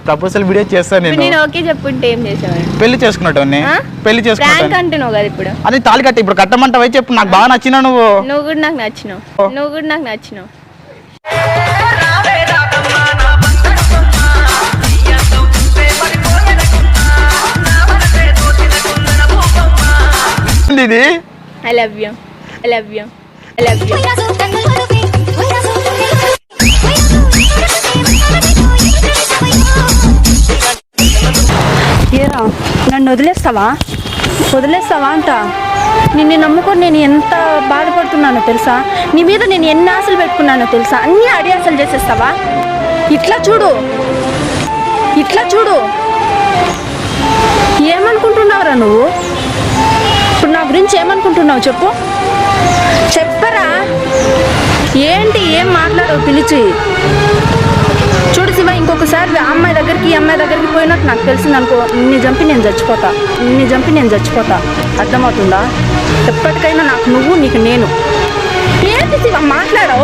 Proposal video చేస్తాను నేను okay చెప్పుంటే ఏం చేసావు? పెళ్లి చేసుకున్నట్టు పెళ్లి చేసుకుంటాను అంటున్నావు కదా ఇప్పుడు. అది తాళి కట్టి ఇప్పుడు కట్టమంటావా చెప్పు. నాకు బాగా నచ్చినా నువ్వు కూడా నాకు నచ్చినావు. ఇది I love you. ఏరా నన్ను వదిలేస్తావా అంట. నిన్ను నమ్ముకొని నేను ఎంత బాధపడుతున్నానో తెలుసా? నీ మీద నేను ఎన్ని ఆశలు పెట్టుకున్నానో తెలుసా? అన్నీ అడియాసలు చేసేస్తావా? ఇట్లా చూడు ఏమనుకుంటున్నావురా నువ్వు? ఇప్పుడు నా గురించి ఏమనుకుంటున్నావు చెప్పరా? ఏంటి ఏం మాట్లాడవు పిలిచి? చూడు శివ, ఇంకొకసారి ఆ అమ్మాయి దగ్గరికి ఈ అమ్మాయి దగ్గరికి పోయినట్టు నాకు తెలిసింది అనుకో, నిన్ను చంపి నేను చచ్చిపోతా. అర్థమవుతుందా? ఎప్పటికైనా నాకు నువ్వు, నీకు నేను. ఏంటి శివ మాట్లాడు.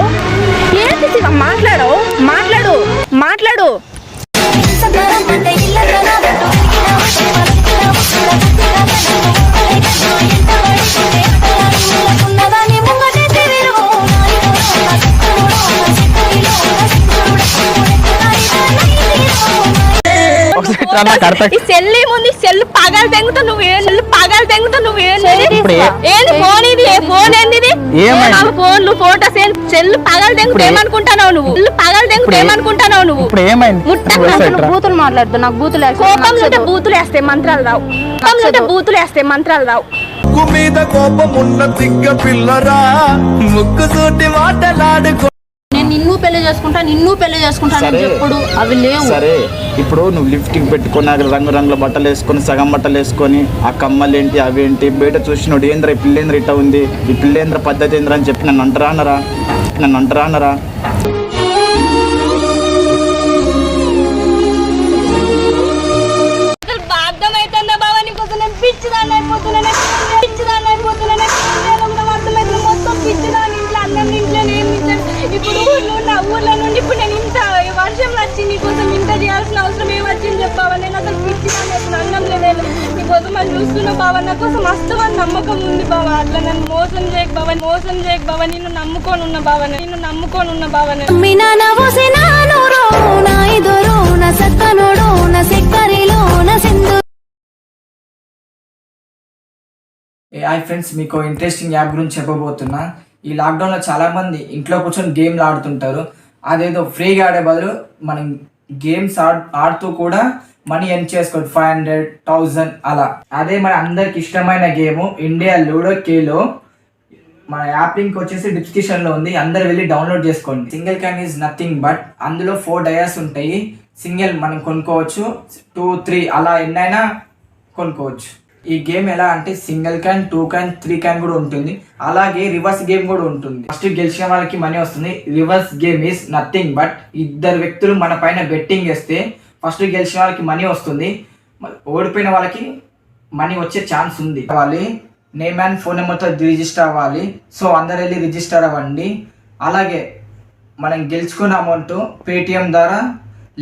సెల్లు పగలు తెంగుతా ఫోన్లు ఫోటోస్ సెల్లు పగలు తెంగుతా ఏమనుకుంటున్నావు నువ్వు? బూతులు మాట్లాడుతావు. నాకు బూతులు వేస్తే మంత్రాలు రావు. మీద కోపమున్న తిగ్గ పిల్లరా ముక్కుసూటి మాటలాడుకో. నేను నిన్ను పెళ్లి చేసుకుంటాను ఎప్పుడు అవి లేవు. సరే ఇప్పుడు నువ్వు లిఫ్టింగ్ పెట్టుకుని రంగురంగుల బట్టలు వేసుకొని సగం బట్టలు వేసుకొని ఆ కమ్మలు ఏంటి అవేంటి బయట చూసినోడు ఏంద్ర ఈ పిల్లేంద్ర ఇట్ట ఉంది, ఈ పిల్లేంద్ర పద్ధతి ఏంద్ర అని చెప్పి నన్ను అంటరా అన్నరా? ఇప్పుడు నువ్వు ఊర్లో నుండి ఇప్పుడు నేను ఇంత వర్షం వచ్చి నీకోసం ఇంత చేయాల్సిన అవసరం ఏమొచ్చింది చెప్పావా? నేను అసలు పిచ్చిదాన్ని అసలు అన్నం లేదు నీకోసం అని చూస్తున్నా బావా. నా కోసం వస్తావని నమ్మకం ఉంది బావా. అట్లా నన్ను మోసం చేయకు బావా. నిన్ను నమ్ముకొని ఉన్న బావా. హాయ్ ఫ్రెండ్స్, మీకు ఇంట్రెస్టింగ్ యాప్ గురించి చెప్పబోతున్నా. ఈ లాక్డౌన్లో చాలామంది ఇంట్లో కూర్చొని గేమ్లు ఆడుతుంటారు. అదేదో ఫ్రీగా ఆడే బదులు మనం గేమ్స్ ఆడుతూ కూడా మనీ ఎర్న్ చేసుకోవచ్చు. 500, 1000 అలా. అదే మన అందరికి ఇష్టమైన గేమ్ ఇండియా లూడో కేలో. మన యాప్ లింక్ వచ్చేసి డిస్క్రిప్షన్లో ఉంది, అందరు వెళ్ళి డౌన్లోడ్ చేసుకోండి. Single can is nothing but అందులో 4 డయాస్ ఉంటాయి. సింగిల్ మనం కొనుక్కోవచ్చు, 2, 3 అలా ఎన్నైనా కొనుక్కోవచ్చు. ఈ గేమ్ ఎలా అంటే సింగిల్ క్యాన్, 2 క్యాన్, 3 క్యాన్ కూడా ఉంటుంది. అలాగే రివర్స్ గేమ్ కూడా ఉంటుంది. ఫస్ట్ గెలిచిన వాళ్ళకి మనీ వస్తుంది. Reverse game is nothing but ఇద్దరు వ్యక్తులు మన పైన బెట్టింగ్ చేస్తే ఫస్ట్ గెలిచిన వాళ్ళకి మనీ వస్తుంది, ఓడిపోయిన వాళ్ళకి మనీ వచ్చే ఛాన్స్ ఉంది. అవ్వాలి నేమ్ అండ్ ఫోన్ నెంబర్తో రిజిస్టర్ అవ్వాలి. సో అందరు వెళ్ళి రిజిస్టర్ అవ్వండి. అలాగే మనం గెలుచుకున్న అమౌంట్ పేటిఎం ద్వారా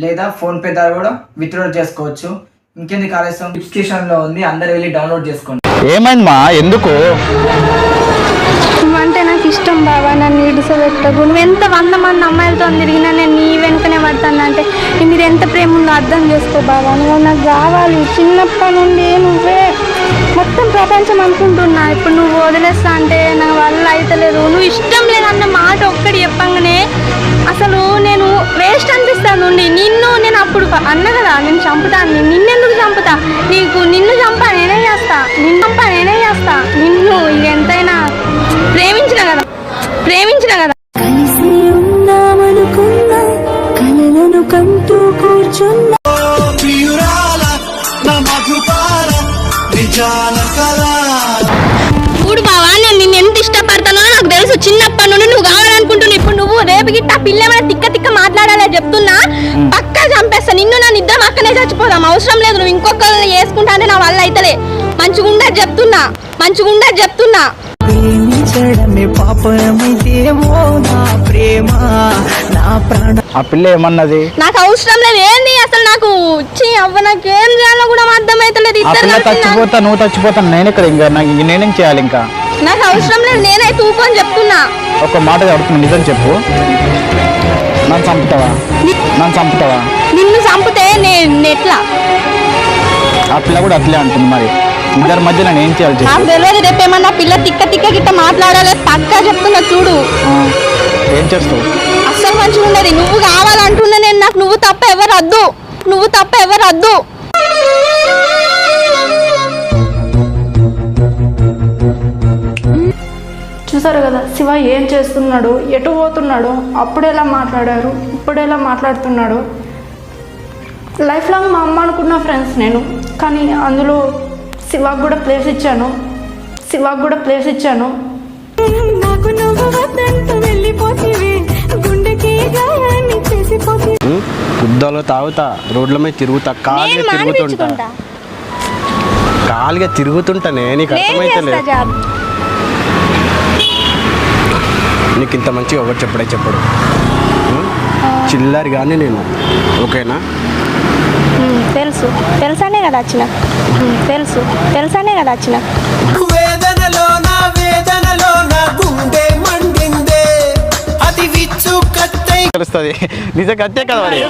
లేదా ఫోన్పే ద్వారా కూడా విత్డ్రా చేసుకోవచ్చు. ఇంకెందుకు ఆలస్యం, డిస్క్రిప్షన్లో ఉంది, అందరు వెళ్ళి డౌన్లోడ్ చేసుకోండి. ఏమైందమ్మా? ఎందుకు అంటే నాకు ఇష్టం బావా. నన్ను ఇడిసబెట్టకు. నువ్వు ఎంత 100 మంది అమ్మాయిలతో తిరిగినా నేను నీ వెనుకనే పడతానంటే నీ మీద ఎంత ప్రేమ ఉందో అర్థం చేసుకో బావా. నువ్వు నాకు కావాలి. చిన్నప్పటి నుండి నువ్వే మొత్తం ప్రపంచం అనుకుంటున్నా. ఇప్పుడు నువ్వు వదిలేస్తా అంటే నా వల్ల అయితలేదు. నువ్వు ఇష్టం లేదన్న మాట ఒక్కటి చెప్పంగానే అసలు నేను వేస్ట్ అనిపిస్తాను. నిన్ను నేను అప్పుడు అన్న కదా నేను చంపుతాను. నిన్నెందుకు చంపుతా? నిన్ను చంపా నేనే చేస్తా. నిన్ను ఎంతైనా ప్రేమించిన కదా. కలిసి ఉందామనుకున్నా కలలను కంటూ కూర్చున్నా చూడు బావా, నేను నిన్ను ఎంత ఇష్టపడతానో నాకు తెలుసు. చిన్నప్పటి నుండి నువ్వు కావాలనుకుంటున్నావు. ఇప్పుడు నువ్వు రేపు గిట్ట పిల్లమైనా తిక్క మాట్లాడాలి చెప్తున్నా. పక్కా చంపేస్తా నిన్ను. నన్ను ఇద్దరం అక్కనే చచ్చిపోదాం. అవసరం లేదు నువ్వు ఇంకొకరిని చేసుకుంటా అంటే నా వల్ల అయితలే. మంచిగుండా చెప్తున్నా. ఆ పిల్ల ఏమన్నది? నాకు అవసరం లేదు. ఏంది అసలు నాకు నాకేం చేయాలో కూడా అర్థమైతలేదు. ఆ పిల్ల చచ్చిపోతా, నువ్వు చచ్చిపోతా, నేను ఇక్కడ ఇంకా నాకు నేనేం చేయాలి? ఇంకా నాకు అవసరం లేదు, నేనే తూపు అని చెప్తున్నా. ఒక మాట అడుగుతున్నా, నిజం చెప్పు. నన్ను చంపుతావా? నిన్ను చంపితే నేను ఎట్లా? ఆ పిల్ల కూడా అట్లే అంటుంది. మరి ఇద్దరి మధ్య నేను ఏం చేయాలి? నాకు తెలియదు. రేపేమన్నా పిల్ల తిక్క గిట్ట మాట్లాడాలి పక్కా చెప్తున్నా చూడు. ఏం చేస్తావు? అస్సలు మంచిగా ఉండదు. నువ్వు కావాలంటున్నా నేను. నాకు నువ్వు తప్ప ఎవరు వద్దు. చూసారు కదా శివ ఏం చేస్తున్నాడు, ఎటు పోతున్నాడు. అప్పుడెలా మాట్లాడారు, ఇప్పుడెలా మాట్లాడుతున్నాడు. లైఫ్ లాంగ్ మా అమ్మ అనుకున్న ఫ్రెండ్స్ నేను, కానీ అందులో శివాకు కూడా ప్లేస్ ఇచ్చాను. నాకు నువ్వు వద్దంటూ వెళ్ళిపోతివి, గుండెకి గాయాన్ని చేసిపోతివి. గుద్దలో తాగుతా, రోడ్ల మీద తిరుగుతా, కాలుగా తిరుగుతుంటానే. నీకు అర్థమైతలేదు. నీకు ఇంత మంచిగా ఎవరు చెప్పడు. చిల్లరి కానీ నేను, ఓకేనా? తెలుసానే కదా వచ్చిన వేదనలో నా గుండె మండిందే, అది విచ్చు కత్తై తెలుస్తుంది. నిజంగా అంతే కదా మరి.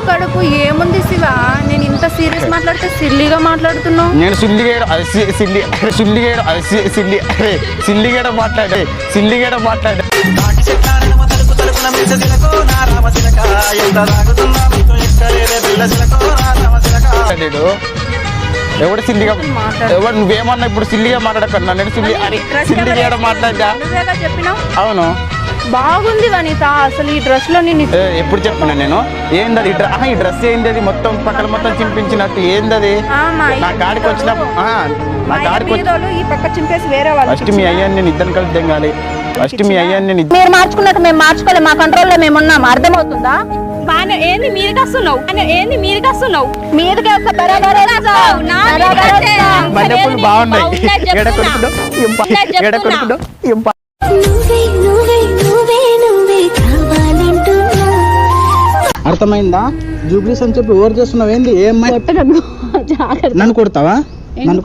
కడుపు ఏముంది శివ? నేను ఇంత సీరియస్ మాట్లాడితే సిల్లీగా మాట్లాడుతున్నావు. నేను సిల్లిగేడ మాట్లాడే ఎవడు సిల్లిగా ఎవడు నువ్వేమన్నా ఇప్పుడు సిల్లిగా మాట్లాడకన్నా. నేను సిల్లిగేడ మాట్లాడా? అవును. బాగుంది వనిత, అసలు ఈ డ్రెస్ లో నేను ఎప్పుడు చెప్పినా నేను? ఏందది ఈ డ్రెస్ ఏంది? అది మొత్తం పక్కన మొత్తం చింపించినట్టు ఏందది? నా కాడికి వచ్చినప్పుడు ఈ పక్క చింపేసి వేరే వాళ్ళు. ఫస్ట్ మీ అయ్యాన్ని నేను ఇద్దరు కలిసి తెంగాలి. మీరు మార్చుకున్నట్టు మేము మార్చుకోలేదు. మా కంట్రోల్లో మేము ఉన్నాం. అర్థమవుతుందా? ఏంది మీదకి వస్తున్నావు? మీదకి బండెప్పులు బాగున్నాయి. ఎడకొడుకుడు అర్థమైందా? జూబ్లీస్ అని చెప్పి ఓవర్ చేస్తున్నావు ఏంది? నన్ను కొడతావా? నన్ను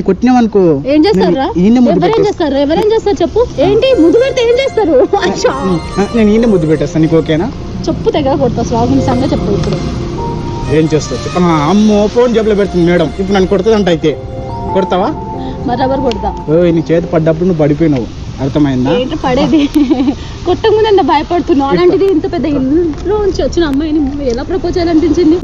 కొట్టినావు అనుకో ఏం చేస్తారు? ఎవరేం చేస్తారు చెప్పు? ఏంటి ముద్దు పెడితే ఏం చేస్తారు? నేను ఈయన ముద్దు పెట్టేస్తాను. నీకు ఓకేనా? చెప్పు తెగ కొడతా. స్వామి సంగతి చెప్పు. ఇప్పుడు ఏం చేస్తావు? అమ్మో ఫోన్ జబ్బులో పెడుతుంది మేడం. ఇప్పుడు నన్ను కొడుతుందంట. అయితే కొడతావా? బరాబర్ కొడతా. నీ చేతి పడ్డప్పుడు నువ్వు పడిపోయినావు. అర్థమైందా? ఏంటి పడేది? కొట్టముందు ఎంత భయపడుతున్నావు? అలాంటిది ఇంత పెద్ద ఇంట్లో నుంచి వచ్చిన అమ్మాయిని ఎలా ప్రపోజ్ చేయాలనిపించింది?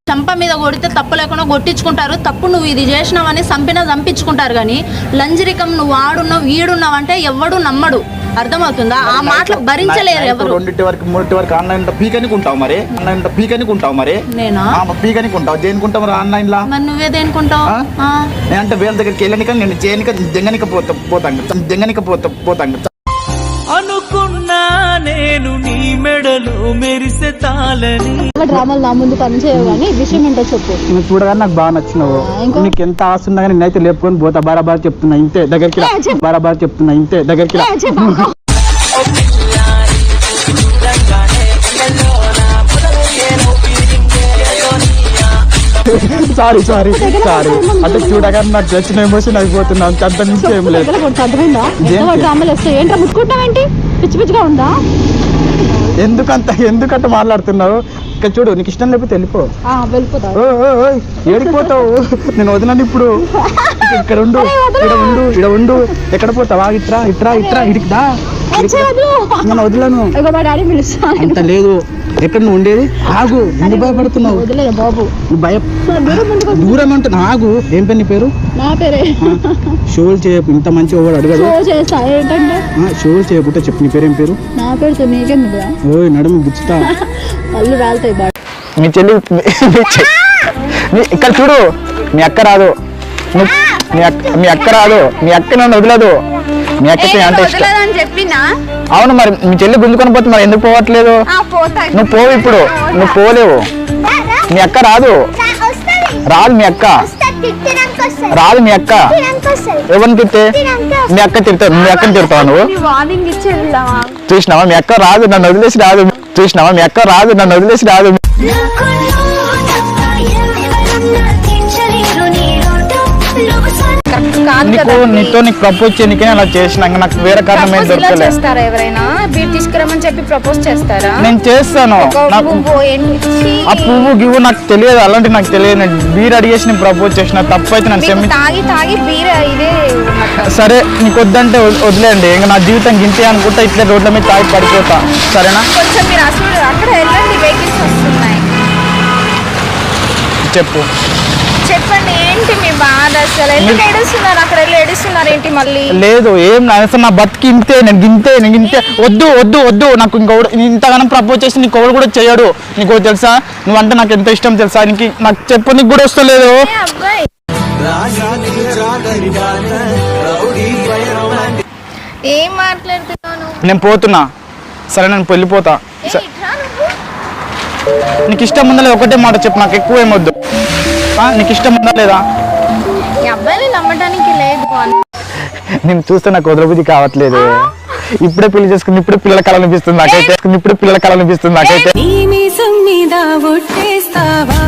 చంప మీద కొడితే తప్పు లేకుండా కొట్టించుకుంటారు. తప్పు నువ్వు ఇది చేసినావని చంపించుకుంటారు. కానీ లంజరికం నువ్వు ఆడున్నావు ఈడున్నావు అంటే ఎవడు నమ్మడు. అర్థమవుతుందా? ఆ మాటలు భరించలేరు ఎవరు. 2 వరకు 3 వరకు ఆన్లైన్ పీకనికుంటావు మరి. నేనా పీకనికుంటావు? దేనికుంటావు ఆన్లైన్ లా? మరి నువ్వే దేనికుంటావు? నేనంటే వేరే దగ్గరికి వెళ్ళనిక నేను చేయనిక పోతాను. అనుకున్నా నేను నీ మెడలో మెరిసే తాళని. డ్రామాలు నా ముందు పని చేయవు, కానీ విషయం ఏంటో చెప్పు. నువ్వు చూడగానే నాకు బాగా నచ్చినావు. నీకు ఎంత ఆశ ఉన్నా కానీ నేనైతే లేపుకొని పోతా. బారాబార్ చెప్తున్నా ఇంతే. దగ్గరికి సారీ అంటే చూడగానే నాకు వచ్చిన ఎమోషన్ అయిపోతున్నా. అంత నుంచి ఏం లేదు. డ్రామాలు వస్తాయి ఏంటో ముట్టుకుంటావేంటి? పిచ్చిగా ఉందా? ఎందుకంత మాట్లాడుతున్నావు? ఇక్కడ చూడు, నీకు ఇష్టం లేకపోతే వెళ్ళిపోతావు. ఏడిపోతావు? నేను వదిలేను ఇప్పుడు. ఇక్కడ ఉండు. ఎక్కడ పోతావా? ఇట్రా ఇడికి దా. నేను వదిలేను. అంత లేదు. ఎక్కడ నువ్వు ఉండేది? ఆగు. ఎందుకు భయపడుతున్నావు? దూరం అంటున్నా. ఆగు. ఏం పేరు నీ పేరు? నా పేరే. షోలు చేయకు. ఇంత మంచిగా ఎవరు అడగదు. షోలు చేయకుండా చెప్పు. నీ పేరు ఏం పేరు? నా పేరు నీకెందుకు? ఓయ్ నడుము గుచ్చుతా. పళ్ళు రాలుతాయి. మీ చెల్లి ఇక్కడ చూడు. మీ అక్క రాదు. మీ అక్క నన్ను వదలదు. మీ అక్కకి అంటే ఇష్టం. వదలదని చెప్పినా అవును మరి మీ చెల్లి గుంజుకొని పోతే మరి ఎందుకు పోవట్లేదు? పోతా. నువ్వు పోవు ఇప్పుడు, నువ్వు పోలేవు. మీ అక్క రాదు, రాదు మీ అక్క, రాదు మీ అక్క. ఎవరిని తిట్టే? మీ అక్క తిడతావు, మీ అక్కని తిడతావా నువ్వు? వార్నింగ్ ఇచ్చేద్దామా? చూసినావా మీ అక్క రాదు, నన్ను వదిలేసి రాదు. చూసినావా మీ అక్క రాదు, నన్ను వదిలేసి రాదు. నీకు ప్రపోజ్ చేయడానికే అలా చేసినా, నాకు వేరే కారణం ఏం దొరకలేదు. చేస్తారా ఎవరైనా? బీర్ తీసుకురమ్మని చెప్పి ప్రపోజ్ చేస్తారా? నేను చేస్తాను. నాకు ఆ పువ్వు గివ్వు నాకు తెలియదు, అలాంటి నాకు తెలియదు. నేను బీర్ అడిగేసి నేను ప్రపోజ్ చేసిన, తప్పు అయితే నన్ను క్షమించు. తాగి బీర్ ఇదే. సరే నీకు వద్దంటే వదిలేయండి, ఇంకా నా జీవితం గింతే అనుకుంటా ఇట్లా రోడ్ల మీద తాగి పడిపోతా, సరేనా? కొంచెం మీరు అసలు అక్కడ వెళ్ళండి, వెహికల్స్ వస్తున్నాయి. చెప్పండి ఏంటి మీ బాధ? అసలు ఎందుకు ఏడుస్తున్నారు? అక్కడ వెళ్ళి ఏడుస్తున్నారు ఏంటి మళ్ళీ? లేదు ఏం అసలు నా బతికి ఇంతే, నేను గింతే. వద్దు వద్దు వద్దు, నాకు ఇంకొకడు ఇంతగానం ప్రపోజ్ చేసి నీకు ఎవడు కూడా చేయడు. నీకు తెలుసా, నువ్వంటే నాకు ఎంత ఇష్టం తెలుసా? నాకు చెప్పు, నీకు కూడా వస్తలేదు. ఏం మాట్లాడుతున్నాను? నేను పోతున్నా, సరే నేను వెళ్ళిపోతా. నీకు ఇష్టం ఉందా లేదా ఒకటే మాట చెప్పు, నాకు ఎక్కువ ఏమొద్దు. నీకు ఇష్టం ఉందా లేదా? ఈ అబ్బాయిని నమ్మడానికి లేదు. నేను చూస్తే నాకు వదలబుద్ధి కావట్లేదు. ఇప్పుడే పెళ్లి చేసుకుని ఇప్పుడే పిల్లల కళ అనిపిస్తుంది నాకైతే. నీ మీసం మీద ఒట్టేస్తావా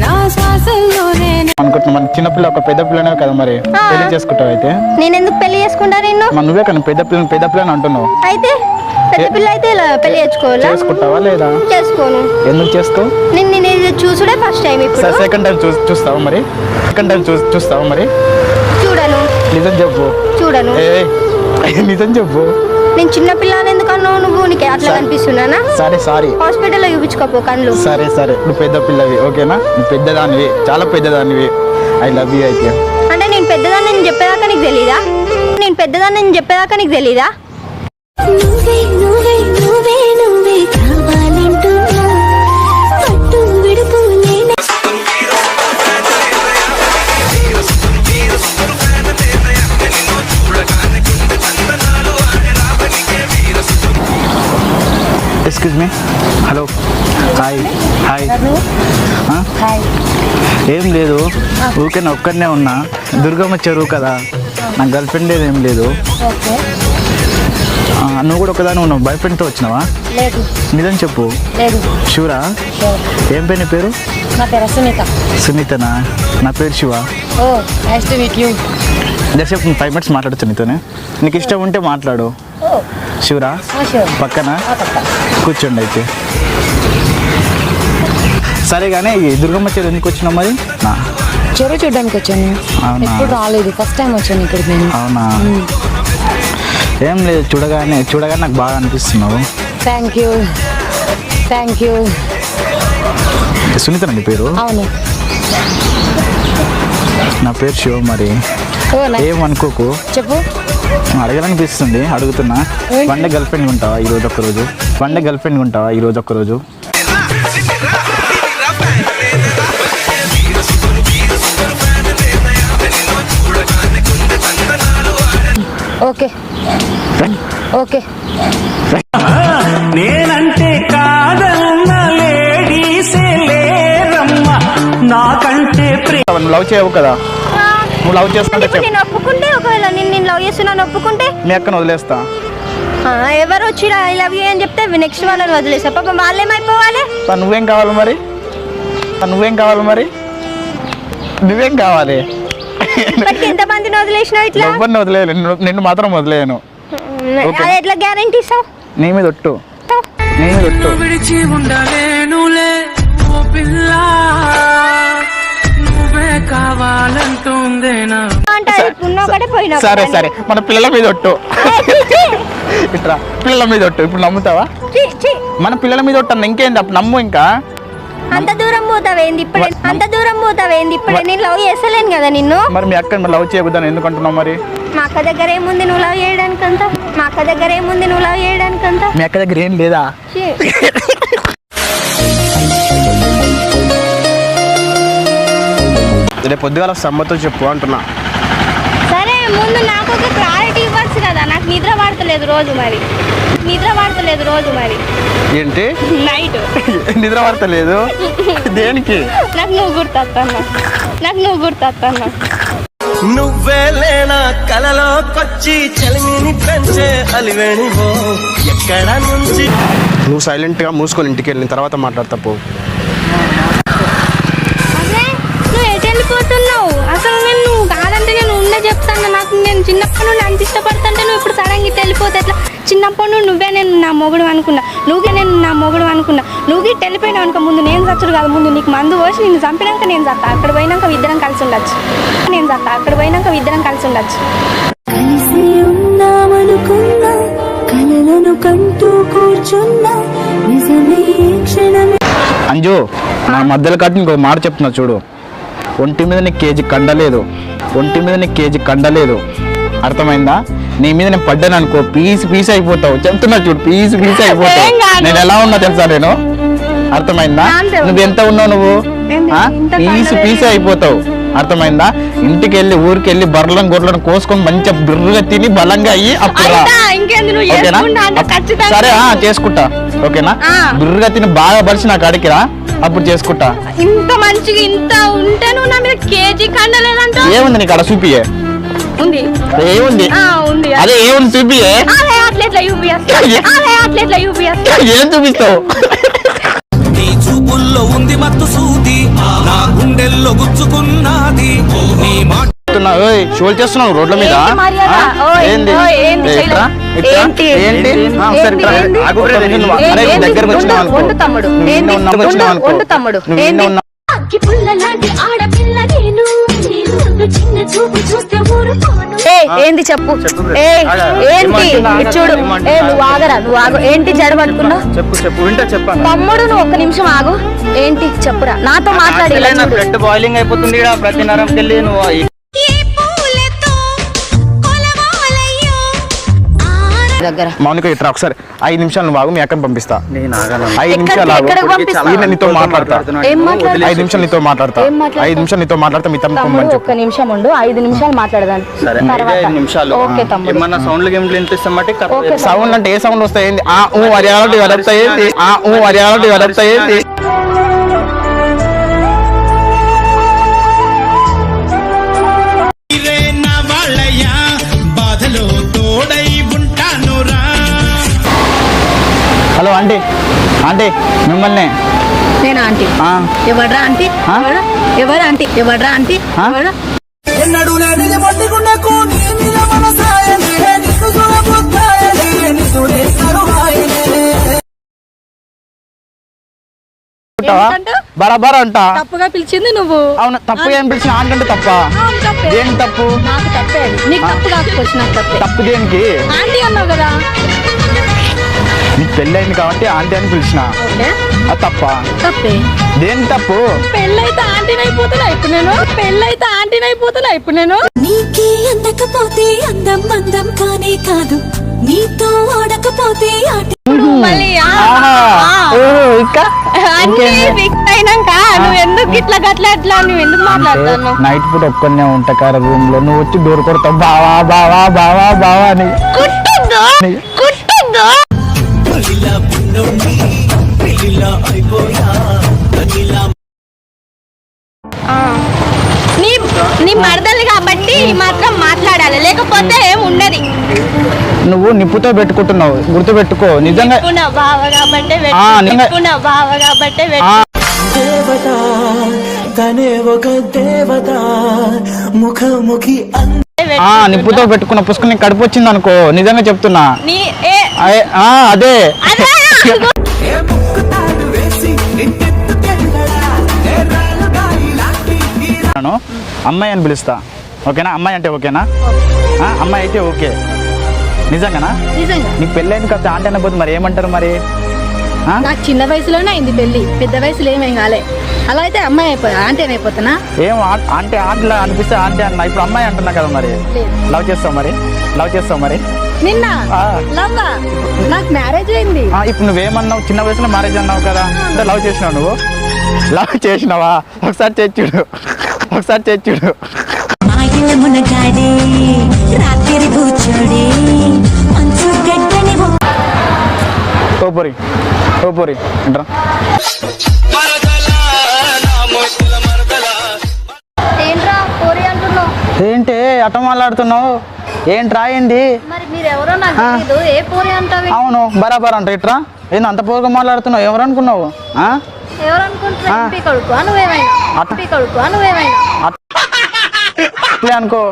నా శ్వాసల్లోనే అనుకుంటున్నా మన చిన్నపిల్ల ఒక పెద్ద పిల్లనే కదా, మరి పెళ్లి చేసుకుంటావు అయితే? నేను ఎందుకు పెళ్లి చేసుకుంటా నిన్ను? మరి నువ్వే కానీ పెద్ద పిల్లని అంటున్నావు. అయితే పెద్ద పిల్ల అయితే ఇలా పెళ్లి చేసుకుంటావా లేదా? చేసుకోను. ఎందుకు చేసుకో? నేను చూసుడే ఫస్ట్ టైం. ఇప్పుడు సెకండ్ టైం చూస్తావా మరి? చూడను. నిజం చెప్పు. చూడను. నిజం చెప్పు. నేను చిన్న పిల్లని ఎందుకు అన్నావు నువ్వు? నీకు అట్లా కనిపిస్తున్నానా? సరే సారీ. హాస్పిటల్లో చూపించుకోపో కళ్ళు. సరే నువ్వు పెద్ద పిల్లవి, ఓకేనా? నువ్వు పెద్దదానివి, చాలా పెద్దదానివి. I love you. అయితే అంటే నేను పెద్దదాన్ని నేను చెప్పేదాకా నీకు తెలీదా? నువ్వే నువ్వే నువ్వే నువ్వే కావాలంటున్నా పట్టు విడుపు నేనే. Excuse me. Hello, hi. ఏం లేదు, ఊరికే నేను ఒక్కడనే ఉన్నా. దుర్గమ్మ చెరువు కదా, నాకు గర్ల్ ఫ్రెండ్ ఏం లేదు. నువ్వు కూడా ఒకదాని ఉన్నావు, బాయ్ ఫ్రెండ్తో వచ్చినావా? లేదు. నిజం చెప్పు. లేదు. షూరా? ఏం పేరు నీ పేరు? నా పేరు సునీత. సునీతనా? నా పేరు Siva. Oh nice to meet you. Just 5 minutes మాట్లాడచ్చు నీతోనే. నీకు ఇష్టం ఉంటే మాట్లాడు. శివరా? పక్కన కూర్చోండి అయితే. సరే కానీ దుర్గమ్మ చెరువు ఎందుకు వచ్చినావు మరి? చెరువు చూడడానికి వచ్చాను. ఎప్పుడు రాలేదు, ఫస్ట్ టైం వచ్చాను ఇక్కడికి నేను. అవునా? ఏం లేదు, చూడగానే నాకు బాగా అనిపిస్తున్నావు. Thank you. సునీత నీ పేరు? అవును. నా పేరు శివ. మరి ఏమనుకోకు, చెప్పు. అడగాలనిపిస్తుంది, అడుగుతున్నా. వన్ డే గర్ల్ ఫ్రెండ్ ఉంటావా ఈరోజు ఒక్కరోజు? ఓకే. నేనంటే కాదన్న లేడీసే లేరమ్మా, నాకంటే లవ్ చేయవు కదా? నువ్వు లవ్ చేసుకుంటే చెప్పు. నేను ఒప్పుకుంటే, ఒకవేళ నేను లవ్ చేస్తున్నాను ఒప్పుకుంటే మీ అక్కను వదిలేస్తా. ఎవరు వచ్చి ఐ లవ్ యూ అని చెప్తే నెక్స్ట్ వాళ్ళని వదిలేస్తా. పాపం వాళ్ళేమైపోవాలి? నువ్వేం కావాలి మరి? నువ్వేం కావాలి? ఎంతమందిని వదిలేసినావు? ఇట్లా ఎవరిని వదిలేదు, నిన్ను మాత్రం వదిలేను. అది ఎట్లా గ్యారంటీ ఇస్తావు? నీ మీద ఒట్టు. విడిచి ఉండలేనులే ఓ పిల్ల, నువ్వే కావాలంటుందేనా. సరే మన పిల్లల మీద ఒట్టు. ఇట్రా, పిల్లల మీద ఒట్టు. ఇప్పుడు నమ్ముతావా? మన పిల్లల మీద ఒట్టు అన్న, ఇంకేంది అప్పుడు నమ్ము. ఇంకా అంత దూరం పోతావేంది ఇప్పుడే? నేను లవ్ చేస్తలేను కదా నిన్ను. మరి మీ అక్క లవ్ చేయబోద్దని ఎందుకు అంటున్నావు మరి? మా అక్క దగ్గర ఏముంది నువ్వు లవ్ చేయడానికంతా? మీ అక్క దగ్గర ఏం లేదా? రేపు పొద్దుగాల సమ్మతో చెప్పు అంటున్నా. సరే ముందు నాకు ఒక క్లారిటీ ఇవ్వచ్చు కదా. నాకు నిద్ర పడతలేదు రోజు మరి ఏంటి నైట్ నిద్ర పడతలేదు దేనికి? నాకు నువ్వు గుర్తొస్తాను. నువ్వే లేనా కలలోకొచ్చి చలిమిని పెంచే అలివేణివో ఎక్కడ నుంచి. నువ్వు సైలెంట్గా మూసుకొని ఇంటికి వెళ్ళిన తర్వాత మాట్లాడతా పో. అదే నువ్వు ఎటు వెళ్ళిపోతున్నావు అసలు? నువ్వు కాదంటే నేను ఉండే చెప్తాను. నాకు నేను చిన్నప్పటి నుండి అంత ఇష్టపడుతుంటే నువ్వు ఇప్పుడు సడన్గా ఇటు వెళ్ళిపోతే ఎట్లా? చిన్నప్పటి నుండి నువ్వే నేను నా మొగుడు అనుకున్నా. నువ్వు ఇటు వెళ్ళిపోయినావు అనుకో, ముందు నేను చచ్చుడు కాదు, ముందు నీకు మందు పోసి నిన్ను చంపినాక నేను చస్తా. అక్కడ పోయినాక ఇద్దరం కలిసి ఉండొచ్చు. కలిసి ఉన్నామనుకున్నా కలలను కంటూ కూర్చున్నా నిజమే క్షణమే. అంజు నా మధ్యలో కట్టి ఇంకో మాట చెప్తున్నా చూడు. ఒంటి మీద నీకు కేజీ కండలేదు అర్థమైందా? నీ మీద నేను పడ్డాను అనుకో పీస్ అయిపోతావు. చెప్తున్నా చూడు, పీస్ అయిపోతావు. నేను ఎలా ఉన్నా తెలుసా నేను? అర్థమైందా? నువ్వు ఎంత ఉన్నావు నువ్వు? పీస్ అయిపోతావు. అర్థమైందా? ఇంటికి వెళ్ళి ఊరికి వెళ్ళి బర్రెలను గొర్రెలను కోసుకొని మంచిగా బిర్రుగా తిని బలంగా అయ్యి అప్పుడు ఓకేనా? సరే చేసుకుంటా ఓకేనా? బిర్రుగా తిని బాగా బలిసి నాకు అడిగి రా, అప్పుడు చేసుకుంటా. ఇంత మంచిగా ఇంత ఉంటే నువ్వు నా మీద కేజీ కండలేదంట. ఏముంది నీకు అక్కడ చూపియే? ఉంది ఏముంది? అదే ఏముంది చూపియే? ఏం చూపిస్తావు? నీ చూపుల్లో ఉంది మత్తు సూది నా గుండెల్లో గుచ్చుకున్నది నీ మాట. షోల్ చేస్తున్నావు రోడ్ల మీద? దగ్గరకు వచ్చినావు ఏంది చెప్పు? ఏంటి చూడు, నువ్వు ఆగరా, నువ్వు ఆగు. ఏంటి జడ పట్టుకున్నావు? చెప్పు. తమ్ముడు నువ్వు ఒక్క నిమిషం ఆగు. ఏంటి చెప్పురా, నాతో మాట్లాడి. బ్లడ్ బాయిలింగ్ అయిపోతుంది ప్రతి నరంకి వెళ్ళి నువ్వు. మౌనిక ఇట్లా ఒకసారి 5 నిమిషాలు నువ్వు ఆగు, మీ అక్కని పంపిస్తా. 5 నిమిషాలు ఆగు, నీతో మాట్లాడతా. 5 నిమిషాలు నీతో మాట్లాడతా. 5 నిమిషాలు నీతో మాట్లాడతా. మీ తమ్ముడు పంపించు. ఒక్క నిమిషం ఉండు, 5 నిమిషాలు మాట్లాడదాం. ఓకే తమ్ముడు. సౌండ్ అంటే ఏ సౌండ్ వస్తాయి? వస్తాయి. హలో ఆంటీ, మిమ్మల్ని. నేను ఆంటీ? ఎవడ్రా ఆంటీ? ఎవడ్రా ఆంటీ? బరాబర్ అంట. తప్పుగా పిలిచింది నువ్వు. అవును, తప్పుగా ఏం పిలిచిన? ఆంటీ అంటే తప్ప? దేని తప్పు? నాకు తప్పే. నీకు తప్పు కాకపోవచ్చు, నాకు తప్పే. తప్పు దేనికి? ఆంటీ అన్నావు కదా. నీకు పెళ్ళయింది కాబట్టి ఆంటీ అని పిలిచిన. అది తప్ప? తప్పే. దేని తప్పు? పెళ్ళైతే ఆంటీని అయిపోతున్నా ఇప్పుడు నేను. నీకే అందకపోతే అందం కానే కాదు, నీతో ఆడకపోతే ఆట. నువ్వు ఎందుకు ఇట్లా గట్లా నువ్వు ఎందుకు మాట్లాడతాను? నైట్ పూట ఒక్కనే ఉంటా కార రూమ్ లో, నువ్వు వచ్చి డోర్ కొడతావు బావా అని. నీ మరదలు కాబట్టి మాత్రం మాట్లాడాలి, లేకపోతే ఏం ఉండదు. నువ్వు నిప్పుతో పెట్టుకుంటున్నావు, గుర్తుపెట్టుకో. నిజంగా దేవత తనే ఒక దేవత ముఖముఖి నిప్పుతో పెట్టుకున్న పుస్తకం నీకు కడుపు వచ్చింది అనుకో, నిజంగా చెప్తున్నా. అదే అమ్మాయి అని పిలుస్తా, ఓకేనా? అమ్మాయి అంటే ఓకేనా? అమ్మాయి అయితే ఓకే. నిజంగానా? నీకు పెళ్ళైంది కదా ఆంటీ అనబోతుంది, మరి ఏమంటారు మరి? నాకు చిన్న వయసులోనే అయింది పెళ్ళి, పెద్ద వయసులో ఏమేం కాలే. అలా అయితే అమ్మాయి ఆంటీ అయిపోతానా? ఏం ఆంటీ ఆంటీలా అనిపిస్తే ఆంటీ అన్నా, ఇప్పుడు అమ్మాయి అంటున్నా కదా. మరి లవ్ చేస్తావు మరి? నిన్న నాకు మ్యారేజ్ అయింది. ఇప్పుడు నువ్వేమన్నావు? చిన్న వయసులో మ్యారేజ్ అన్నావు కదా, అంటే లవ్ చేసినావు. నువ్వు లవ్ చేసినావా? ఒకసారి చేర్చుడు. రాత్రి కూర్చోడే మంచు గడ్డని ఓ పోరి అంటారా ఏంట్రా పోరి అంటున్నావు? ఏంటి అట్ట మాట్లాడుతున్నావు? ఏంటి రాయింది? మరి మీరు ఎవరో నాకు తెలీదు, ఏ పోరి అంటావు? అవును బరాబర్ అంట ఇట్రా. ఏంది అంత పోరుగా మాట్లాడుతున్నావు? ఎవరు అనుకున్నావు? ఎవరు అనుకుంటున్నా? ఎంపీ కొడుకు నువ్వేమైనా? ఎంపీ కొడుకు నువ్వేమైనా? అట్లే అనుకో.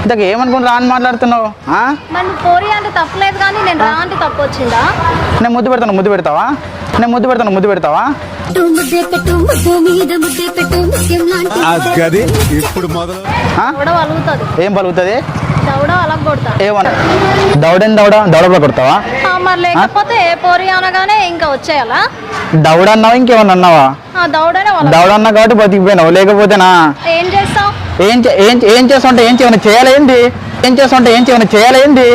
ఇంతకు ఏమనుకుంటా అని మాట్లాడుతున్నావు? మరి నువ్వు పోరి అంటే తప్పలేదు, కానీ నేను రా అంటే తప్పు వచ్చిందా? నేను ముద్దు పెడతాను, ముద్దు పెడతావా? ముద్దే పెట్టు ముద్దు మీద ముద్దే పెట్టు ముత్యం లాంటి ఇప్పుడు మొదలు దౌడ వలుగుతుంది. ఏం పలుకుతుంది? దౌడ అలా కొడతా. ఏమన్నా దౌడ కొడతావా? మరి లేకపోతే ఏ పోరి అనగానే ఇంకా వచ్చేయాలా? దౌడ అన్నావా ఇంకేమన్నా అన్నావా? దౌడనే దౌడ అన్నా కాబట్టి బతికిపోయినావు, లేకపోతేనా? ఏం చేస్తావు? ఏం చేస్తుంటే ఏం చేయమని చేయాలేంది? చేయాలేంది?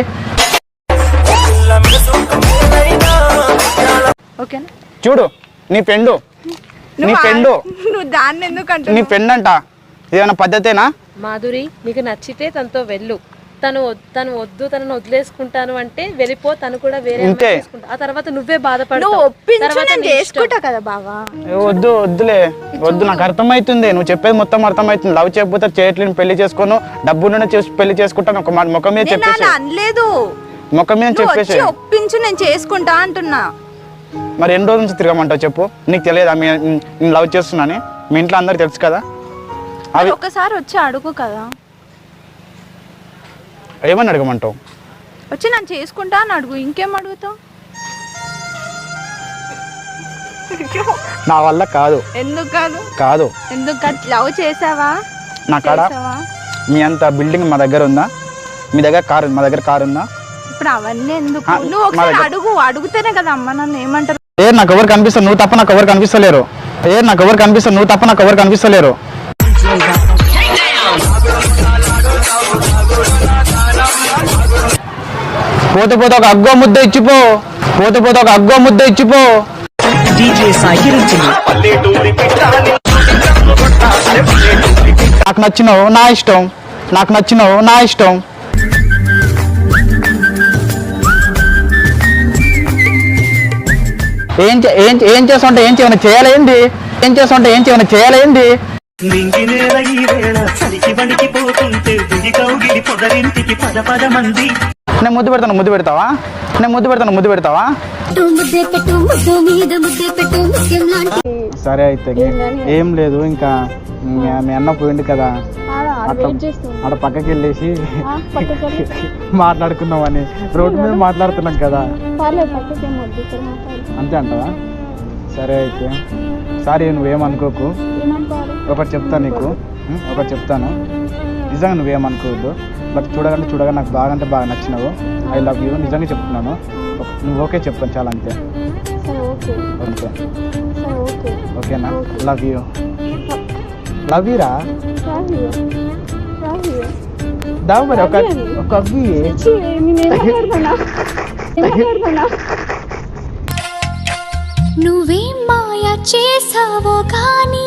ఓకేనా? చూడు నీ ఫ్రెండ్ నువ్వు దాన్ని ఎందుకంటే నీ ఫ్రెండ్ అంట. ఇదేమన్నా పద్ధతేనా? మాధురి, నీకు నచ్చితే తనతో వెళ్ళు. తను వద్దు, తనను వదిలేసుకుంటాను అంటే వెళ్ళిపో, తను కూడా వేరే ఇంతే. ఆ తర్వాత నువ్వే బాధపడతావు. నువ్వు ఒప్పించు, నేను చేసుకుంటా కదా బావా. వద్దులే, నాకు అర్థమవుతుంది. నువ్వు చెప్పేది మొత్తం అర్థమవుతుంది. లవ్ చేయకపోతే చేయట్లేని పెళ్లి చేసుకోను, డబ్బులున్న పెళ్లి చేసుకుంటాను ఒక ముఖం మీద చెప్పేసి. అనలేదు, ముఖం మీద చెప్పేసి ఒప్పించు, నేను చేసుకుంటా అంటున్నా. మరి ఎన్ని రోజుల నుంచి తిరగమంటావు చెప్పు? నీకు తెలియదా నేను లవ్ చేస్తున్నాను? మీ ఇంట్లో అందరికి తెలుసు కదా. అవి ఒకసారి వచ్చి అడుగు కదా. ఏమని అడగమంటావు? వచ్చి నన్ను చేసుకుంటా అని అడుగు, ఇంకేం అడుగుతావు? నా వల్ల కాదు. ఎందుకు కాదు ఎందుకు లవ్ చేసావా? నా కాడ మీ అంత బిల్డింగ్ మా దగ్గర ఉందా? మీ దగ్గర కారు, మా దగ్గర కారు ఉందా? ఇప్పుడు అవన్నీ ఎందుకు? నువ్వు ఒకసారి అడుగుతేనే కదా అమ్మ నన్ను ఏమంటారు. నాకు ఎవరు కనిపిస్తారు? నువ్వు తప్ప నాకు ఎవరు కనిపిస్తలేరు. నువ్వు తప్ప నాకు ఎవరు కనిపిస్తలేరు. పోతే ఒక అగ్గో ముద్ద ఇచ్చిపో. నాకు నచ్చినావు నా ఇష్టం. ఏం చేస్తుంటే ఏం చేయమని చేయాలేంది? నేను ముద్దు పెడతావా? సరే అయితే ఏం లేదు, ఇంకా మీ అన్న పోయింది కదా, అక్కడ పక్కకి వెళ్ళేసి మాట్లాడుకుందామని. రోడ్డు మీద మాట్లాడుతున్నాం కదా. అంతే అంటావా? సరే అయితే సారీ, నువ్వేమనుకోకు. ఒకటి చెప్తాను, నిజంగా నువ్వేమనుకోవద్దు. బట్ చూడగానే నాకు బాగా నచ్చినావు. ఐ లవ్ యూ, నిజంగా చెప్తున్నాను. నువ్వు ఓకే చెప్పాను చాలా, అంతే. ఓకేనా? లవ్ యూరా. దా మరి ఒక నువ్వేం మాయా చేసావో కానీ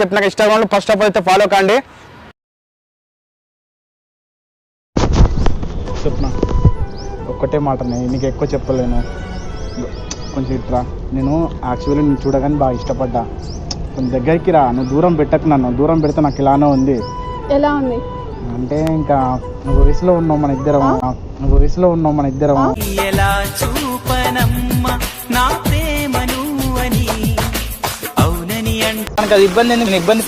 చెప్పినాక ఇన్స్టాగ్రామ్ లో ఫస్ట్ ఆఫ్ ఆల్ అయితే ఫాలో కండి. చెప్పిన ఒక్కటే మాట, నీకు ఎక్కువ చెప్పలేను. కొంచెం ఇట్రా. నేను యాక్చువల్లీ నేను చూడగానే బాగా ఇష్టపడ్డా. కొంచెం దగ్గరికి రా. నువ్వు దూరం పెట్టకు నన్ను. దూరం పెడితే నాకు ఇలానే ఉంది. ఎలా ఉంది అంటే ఇంకా నువ్వు వయసులో ఉన్నావు మన ఇద్దరం. ఎలా చూపనమ్మ నా ప్రేమను అని అవునని అంటే అది ఇబ్బంది ఎందుకు? నేను ఇబ్బంది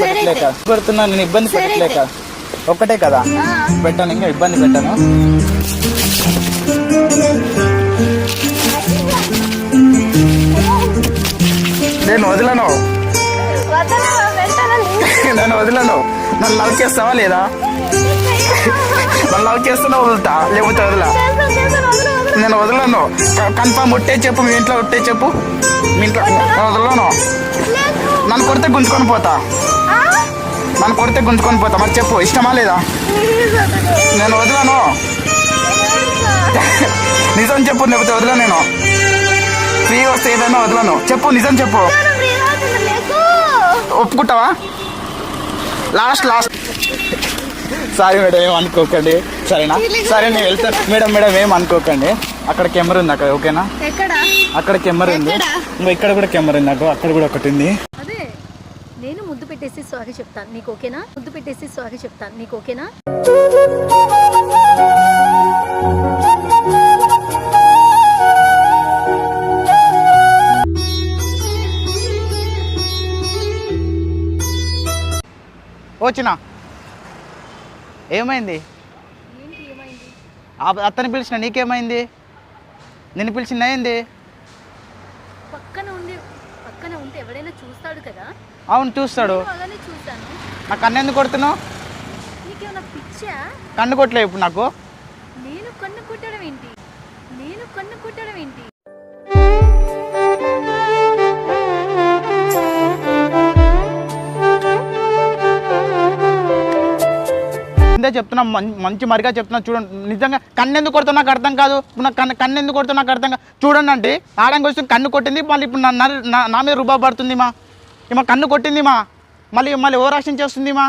పెట్టలేక ఒక్కటే కదా పెట్టాను, ఇంకా ఇబ్బంది పెట్టాను. నేను వదలను. నన్ను లవ్ చేస్తావా లేదా? నన్ను లవ్ చేస్తున్నా వదులుతా, లేకపోతే వదలా. నేను వదలను. కన్ఫామ్ ఒట్టే చెప్పు, మీ ఇంట్లో ఒట్టే చెప్పు. మీ ఇంట్లో వదలను. నన్ను కొడితే గుంజుకొని పోతా. మరి చెప్పు, ఇష్టమా లేదా? నేను వదలను. నిజం చెప్పు, లేకపోతే వదలను. నేను ఫ్రీ వస్తే ఏదైనా వదలను. చెప్పు, నిజం చెప్పు. ఒప్పుకుంటావా? లాస్ట్ సారీ మేడం ఏం అనుకోకండి సరేనా? సరే నేను వెళ్తాను మేడం. మేడం ఏం అనుకోకండి. అక్కడ కెమెరా ఉంది అక్కడ, ఓకేనా? అక్కడ కెమెరా ఉంది, ఇంకా ఇక్కడ కూడా కెమెరా ఉంది నాకు, అక్కడ కూడా ఒకటి ఉంది. అదే నేను ముద్దు పెట్టేసి సారీ చెప్తాను నీకు ఓకేనా? ముద్దు పెట్టేసి సారీ చెప్తాను నీకు ఓకేనా? వచ్చినా ఏమైంది? అతను పిలిచిన నీకేమైంది? నిన్ను పిలిచిన ఏంది? పక్కన ఉంటే ఎవరైనా చూస్తాడు కదా. అవును చూస్తాడు. అలానే చూస్తాను. నా కన్ను ఎందుకు కొడుతున్నావు? నీకేమైనా పిచ్చా? కన్ను కొట్టలే ఇప్పుడు నాకు. నేను కన్ను కొట్టడం ఏంటి? చెప్తున్నా మంచి మరిగా చెప్తున్నా చూడండి. నిజంగా కన్ను ఎందుకు కొడుతున్నా నాకు అర్థం కాదు. నాకు కన్ను ఎందుకు కొడుతున్నా నాకు అర్థం కాదు. చూడండి అంటే ఆడంగా వస్తుంది కన్ను కొట్టింది, మళ్ళీ ఇప్పుడు నా మీద రుబాబు పడుతుంది మా. ఈమె కన్ను కొట్టింది మా, మళ్ళీ ఓవరాక్షన్ చేస్తుంది మా.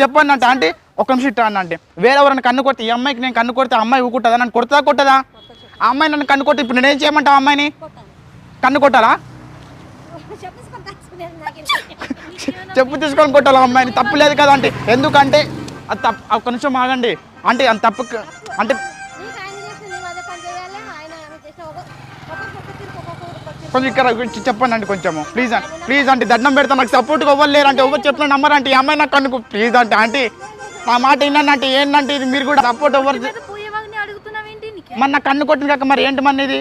చెప్పండి అంటే అంటే ఒక నిమిషం ఇట్టా అంటే వేరే ఎవరైనా కన్ను కొడితే ఈ అమ్మాయికి నేను కన్ను కొడితే అమ్మాయి ఊకుంటుందా? నన్ను కొడతా కొట్టదా? ఆ అమ్మాయి నన్ను కన్ను కొట్టి ఇప్పుడు నేనేం చేయమంటావు? ఆ అమ్మాయిని కన్ను కొట్టాలా? చెప్పు తీసుకొని కొట్టాలా అమ్మాయిని? తప్పు లేదు కదా అంటే. ఎందుకంటే అది తప్పు. ఒక నిమిషం ఆగండి అంటే అంత తప్పు అంటే కొంచెం ఇక్కడ చెప్పండి అండి కొంచెము ప్లీజ్ అంటే దండం పెడతాను. నాకు సపోర్ట్గా ఇవ్వలేరు అంటే ఎవరు చెప్పిన నమ్మరు అంటే ఈ అమ్మాయి నాకు కనుక ప్లీజ్ అంటే ఆంటీ నా మాట విన్నానంటే ఏంటంటే ఇది మీరు కూడా సపోర్ట్ ఎవరు మరి నాకు కన్ను కొట్టిన కాక మరి ఏంటి మన ఇది?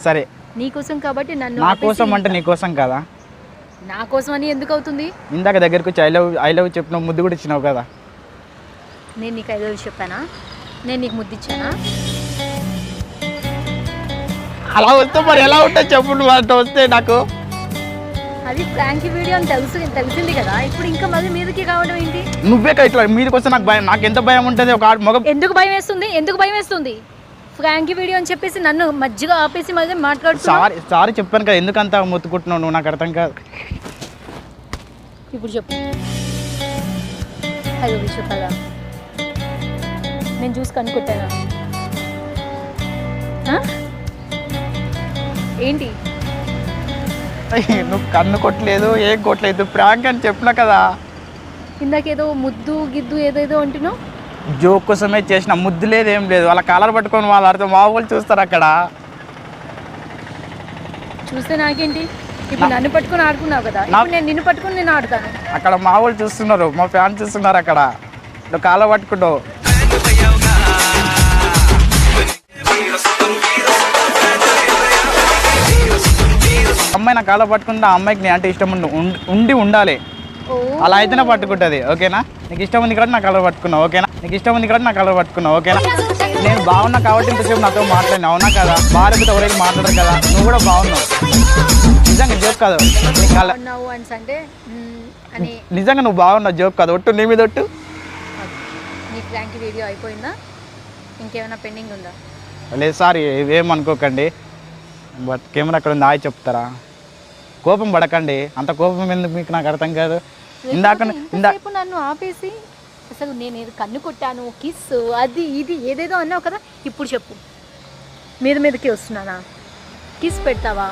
సరే నీకోసం కాబట్టి నన్ను నా కోసం అంటే నీ కోసం కదా. నా కోసం అని ఎందుకు అవుతుంది? ఇందాక దగ్గరకు వచ్చి ఐ లవ్ చెప్పిన ముద్దు కూడా ఇచ్చినావు కదా. నేను నీకు 5 రోజులు చెప్పానా? నేను నీకు ముద్దు ఇచ్చానా? అలా వస్తే మరి ఎలా ఉంటుంది చెప్పు. నువ్వు అంటే వస్తే నాకు అది ప్రాంక్ వీడియో అని తెలిసింది కదా. ఇప్పుడు ఇంకా మళ్ళీ మీదకి కావడం ఏంటి? నువ్వే ఇట్లా మీదకి వస్తే నాకు భయం. నాకు ఎంత భయం ఉంటుంది. ఒక మగ ఎందుకు భయం వేస్తుంది? ఫ్రాంకీ వీడియో అని చెప్పేసి నన్ను మధ్యగా ఆపేసి మళ్ళీ మాట్లాడుతున్నా. సారీ చెప్పాను కదా, ఎందుకంత మొత్తుకుంటున్నావు నువ్వు? నాకు అర్థం కాదు. ఇప్పుడు చెప్పు. 5 రోజులు చెప్పాలా? నేను చూసి కనుక్కుంటానా? ఏంటి నువ్వు కన్ను కొట్టలేదు, ఏం కొట్టలేదు, ప్రాంక్ అని చెప్పినా కదా. ఇందాకేదో ముద్దు గిద్దు ఏదేదో అంటున్నావు. జోక్ కోసమే చేసిన, ముద్దు లేదు ఏం లేదు. వాళ్ళ కాలర్ పట్టుకొని వాళ్ళ అర్థం మా వాళ్ళు చూస్తారు అక్కడ. చూస్తే నాకేంటి? ఇప్పుడు నన్ను పట్టుకొని ఆడుకున్నావు కదా, ఇప్పుడు నేను నిన్ను పట్టుకొని నేను ఆడతాను. అక్కడ మా వాళ్ళు చూస్తున్నారు, మా ఫ్యాన్స్ చూస్తున్నారు. అక్కడ నువ్వు కాలర్ పట్టుకుంటావు. అమ్మాయి నా కాళ్ళ పట్టుకుంటే ఆ అమ్మాయికి నేను అంటే ఇష్టం ఉండాలి. అలా అయితేనే పట్టుకుంటుంది. ఓకేనా? నీకు ఇష్టం ఉంది కాబట్టి నా కలర్ పట్టుకున్నావు. ఓకేనా? ఓకేనా? నేను బాగున్నా కాబట్టి ఇంతసేపు నాతో మాట్లాడినా, అవునా కదా? భార్యతో ఎవరైతే మాట్లాడరు కదా. నువ్వు కూడా బాగున్నావు. నిజంగా జోక్ కాదు. నిజంగా నువ్వు బాగున్నావు, జోక్ కాదు. ఒట్టు నీ మీద ఒట్టు. నీ ప్రాంక్ వీడియో అయిపోయిందా? ఇంకేమైనా పెండింగ్ ఉందా? లేదు సారీ, ఏమనుకోకండి. బట్ కెమెరా అక్కడ ఉంది, హాయ్ చెప్తారా? కోపం పడకండి. అంత కోపం ఎందుకు మీకు? నాకు అర్థం కాదు. ఇందాక నన్ను ఆపేసి అసలు నేను ఏదో కన్ను కొట్టాను, కిస్ అది ఇది ఏదేదో అన్నావు కదా. ఇప్పుడు చెప్పు, మీదకి వస్తున్నానా? కిస్ పెడతావా?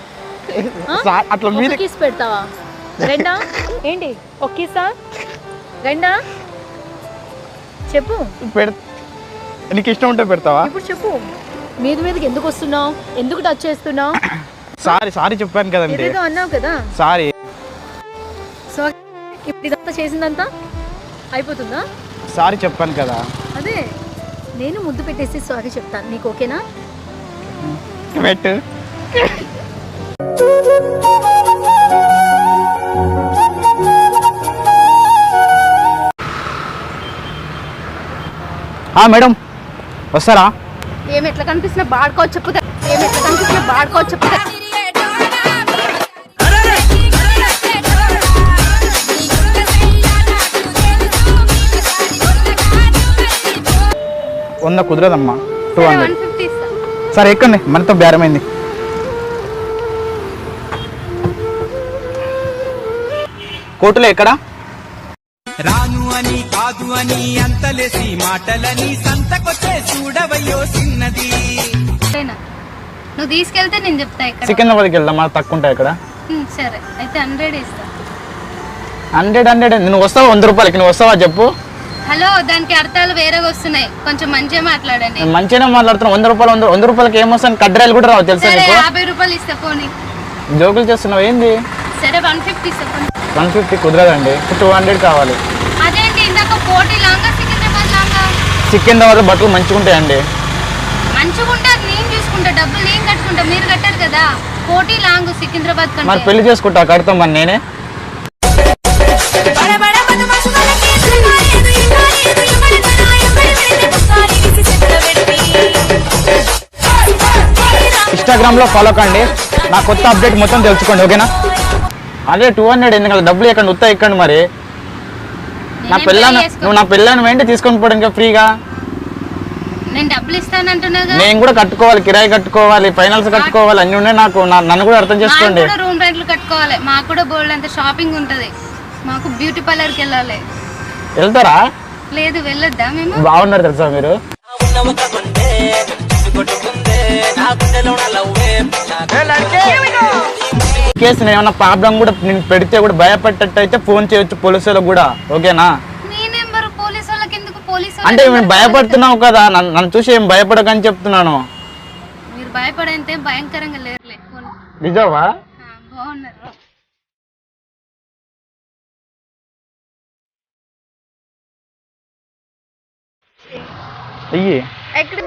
అట్లా మీద కిస్ పెడతావా? రెండా? ఏంటి ఒక కిస్సా రెండా? చెప్పు. నీకు ఇష్టం ఉంటే పెడతావా? ఇప్పుడు చెప్పు, మీదకి ఎందుకు వస్తున్నావు? ఎందుకు టచ్ చేస్తున్నావు? సారీ చెప్పాను కదండి. ఏదేదో అన్నావు కదా. సారీ. సో ఇప్పుడు ఇదంతా చేసిందంతా అయిపోతుందా? సారీ చెప్పాను కదా. అదే నేను ముద్దు పెట్టేసి సారీ చెప్తాను నీకు ఓకేనా? పెట్టు. మేడం వస్తారా? ఏమి ఎట్లా కనిపిస్తున్నా బాడుకోవచ్చు చెప్పు. వంద కుదరదమ్మా, 200. సరే ఎక్కండి, మనతో బేరమైంది. కోర్టులో ఎక్కడ? రాను అని కాదు అని అంతలేసి మాటలని సంతకొచ్చే చూడవయ్యో చిన్నది. నువ్వు తీసుకెళ్తే నేను చెప్తా ఇక్కడ. సికింద్రాబాద్కి వెళ్దామా, తక్కువ ఉంటాయి ఇక్కడ. సరే అయితే 100 ఇస్తా. 100 నువ్వు వస్తావా? 100 రూపాయలకి నువ్వు వస్తావా చెప్పు. హలో, దానికి అర్థాలు వేరేగా వస్తున్నాయి, కొంచెం మంచిగా మాట్లాడండి. మంచిగానే మాట్లాడుతున్నా. 100 రూపాయలు 100 రూపాయలకి ఏమొస్తాను? కడ్రాయిలు కూడా రావు తెలుసా సరే నీకు? 50 రూపాయలు ఇస్తా పోనీ. జోకులు చేస్తున్నావు ఏంది? సరే 150 ఇస్తా పోనీ. 150 కుదరదండి, 200 కావాలి. అదేంటి ఇందాక కోటి లాంగా సికింద్రాబాద్ లాంగా? సికింద్రాబాద్ బట్టలు మంచిగా ఉంటాయండి. మంచిగా ఉంటారు, నేను చూసుకుంటా, డబ్బులు నేను కట్టుకుంటా, మీరు కట్టారు కదా. కోటి లాంగ్ సికింద్రాబాద్ మరి కంటే. పెళ్లి చేసుకుంటా, కడతాం మరి నేనే. ఇన్స్టాగ్రామ్ లో ఫాలో కండి, నా కొత్త అప్డేట్ మొత్తం తెలుసుకోండి, ఓకేనా? అదే 200 ఎందుకంటే డబ్బులు ఎక్కడ ఉత్తా ఎక్కండి మరి. నా పిల్లని నువ్వు నా పిల్లని వెంట తీసుకొని పోవడం ఇంకా ఫ్రీగా. నేను డబ్బులు ఇస్తానంటున్నా. నేను కూడా కట్టుకోవాలి, కిరాయి కట్టుకోవాలి, ఫైనాన్స్ కట్టుకోవాలి, అన్ని ఉన్నాయి నాకు. నన్ను కూడా అర్థం చేసుకోండి. రూమ్ రెంట్లు కట్టుకోవాలి, మాకు కూడా బోల్డ్ అంత షాపింగ్ ఉంటది. మాకు బ్యూటీ పార్లర్కి వెళ్ళాలి. వెళ్తారా? లేదు, వెళ్ళొద్దా మేము? బాగున్నారు తెలుసా మీరు. కేసు నేను ఏమన్నా ప్రాబ్లం కూడా నేను పెడితే కూడా భయపడ్డట్టు అయితే ఫోన్ చేయొచ్చు పోలీసులకు కూడా, ఓకేనా? నీ నెంబర్ పోలీసు వాళ్ళకి ఎందుకు? పోలీసు అంటే మేము భయపడుతున్నావు కదా, నన్ను చూసి ఏం భయపడకని చెప్తున్నాను. మీరు భయపడంతే భయంకరంగా లేరులే. నిజమా? బాగున్నారు. అయ్యి ఎక్కడ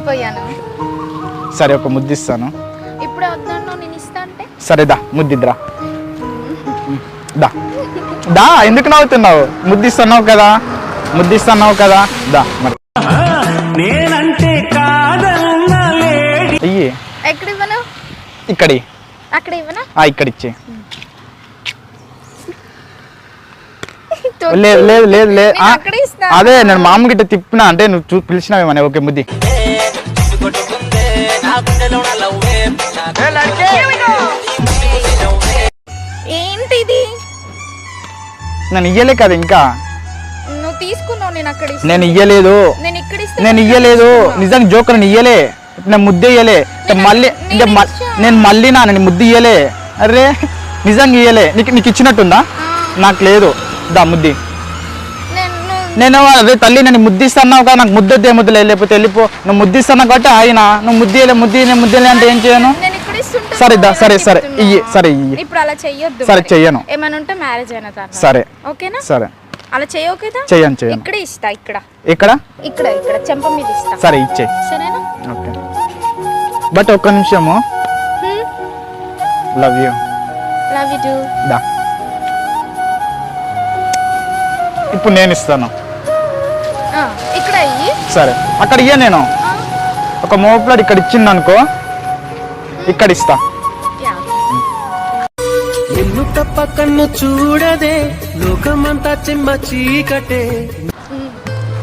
పోయాను? సరే ఒక ముద్దిస్తాను. ఇప్పుడు వద్దాను, నేను ఇస్తా అంటే. సరే దా ముద్దిద్రా. దా దా, ఎందుకు నవ్వుతున్నావు? ముద్దిస్తున్నావు కదా, ముద్దిస్తున్నావు కదా, దా మరి. నేనంటే కాదన్నా లేడి. అయ్యి ఎక్కడ ఇవ్వను? ఇక్కడి అక్కడ ఇవ్వనా? ఇక్కడ ఇచ్చే. లేదు లేదు లేదు లేదు, అదే నేను మామూలు గిట్ట తిప్పినా అంటే నువ్వు పిలిచినావేమని. ఓకే ముద్ది. ఏంటిది? నేను ఇయ్యలే కదా ఇంకా. నువ్వు తీసుకున్నావు, నేను అక్కడ నేను ఇయ్యలేదు, నేను ఇక్కడ నేను ఇయ్యలేదు. నిజంగా జోకర్ నేను ఇయ్యలే, నేను ముద్ద ఇయ్యలే. మళ్ళీ అంటే నేను మళ్ళీ నేను ముద్ద ఇయ్యలే. అరే నిజంగా ఇయ్యలే. నీకు ఇచ్చినట్టుందా? నాకు లేదు. దా ముద్ది. నేను అదే తల్లి నేను ముద్దిస్తున్నావు కదా, నాకు ముద్దొద్దే ముద్దలే, లేకపోతే వెళ్ళిపో. నువ్వు ముద్దిస్తున్నావు కాబట్టి ఆయన నువ్వు ముద్దియలే ముద్దిలే అంటే ఏం చేయను? సరే దా, సరే సరే ఇయ్యి, సరే ఇయ్యి. ఇప్పుడు అలా చెయ్యొద్దు. సరే చెయ్యను. ఏమైనా ఉంటే మ్యారేజ్ అయిన తర్వాత. సరే ఓకేనా? సరే అలా చేయవు కదా. చెయ్యను. ఇక్కడ ఇస్తా, ఇక్కడ ఇక్కడ ఇక్కడ ఇక్కడ చెంప మీద ఇస్తా. సరే ఇచ్చే. సరేనా? ఓకే బట్ ఒక్క నిమిషము. Love you. Love you too. దా ఇప్పుడు నేను ఇస్తాను. ఇక్కడ ఇయ్యి. సరే అక్కడ ఇయ్య. నేను ఒక మోపులాడు ఇక్కడ ఇచ్చింది అనుకో, ఇక్కడ ఇస్తా. నిన్ను తప్ప కన్ను చూడదే లోకమంతా చెమ్మ చీకటే.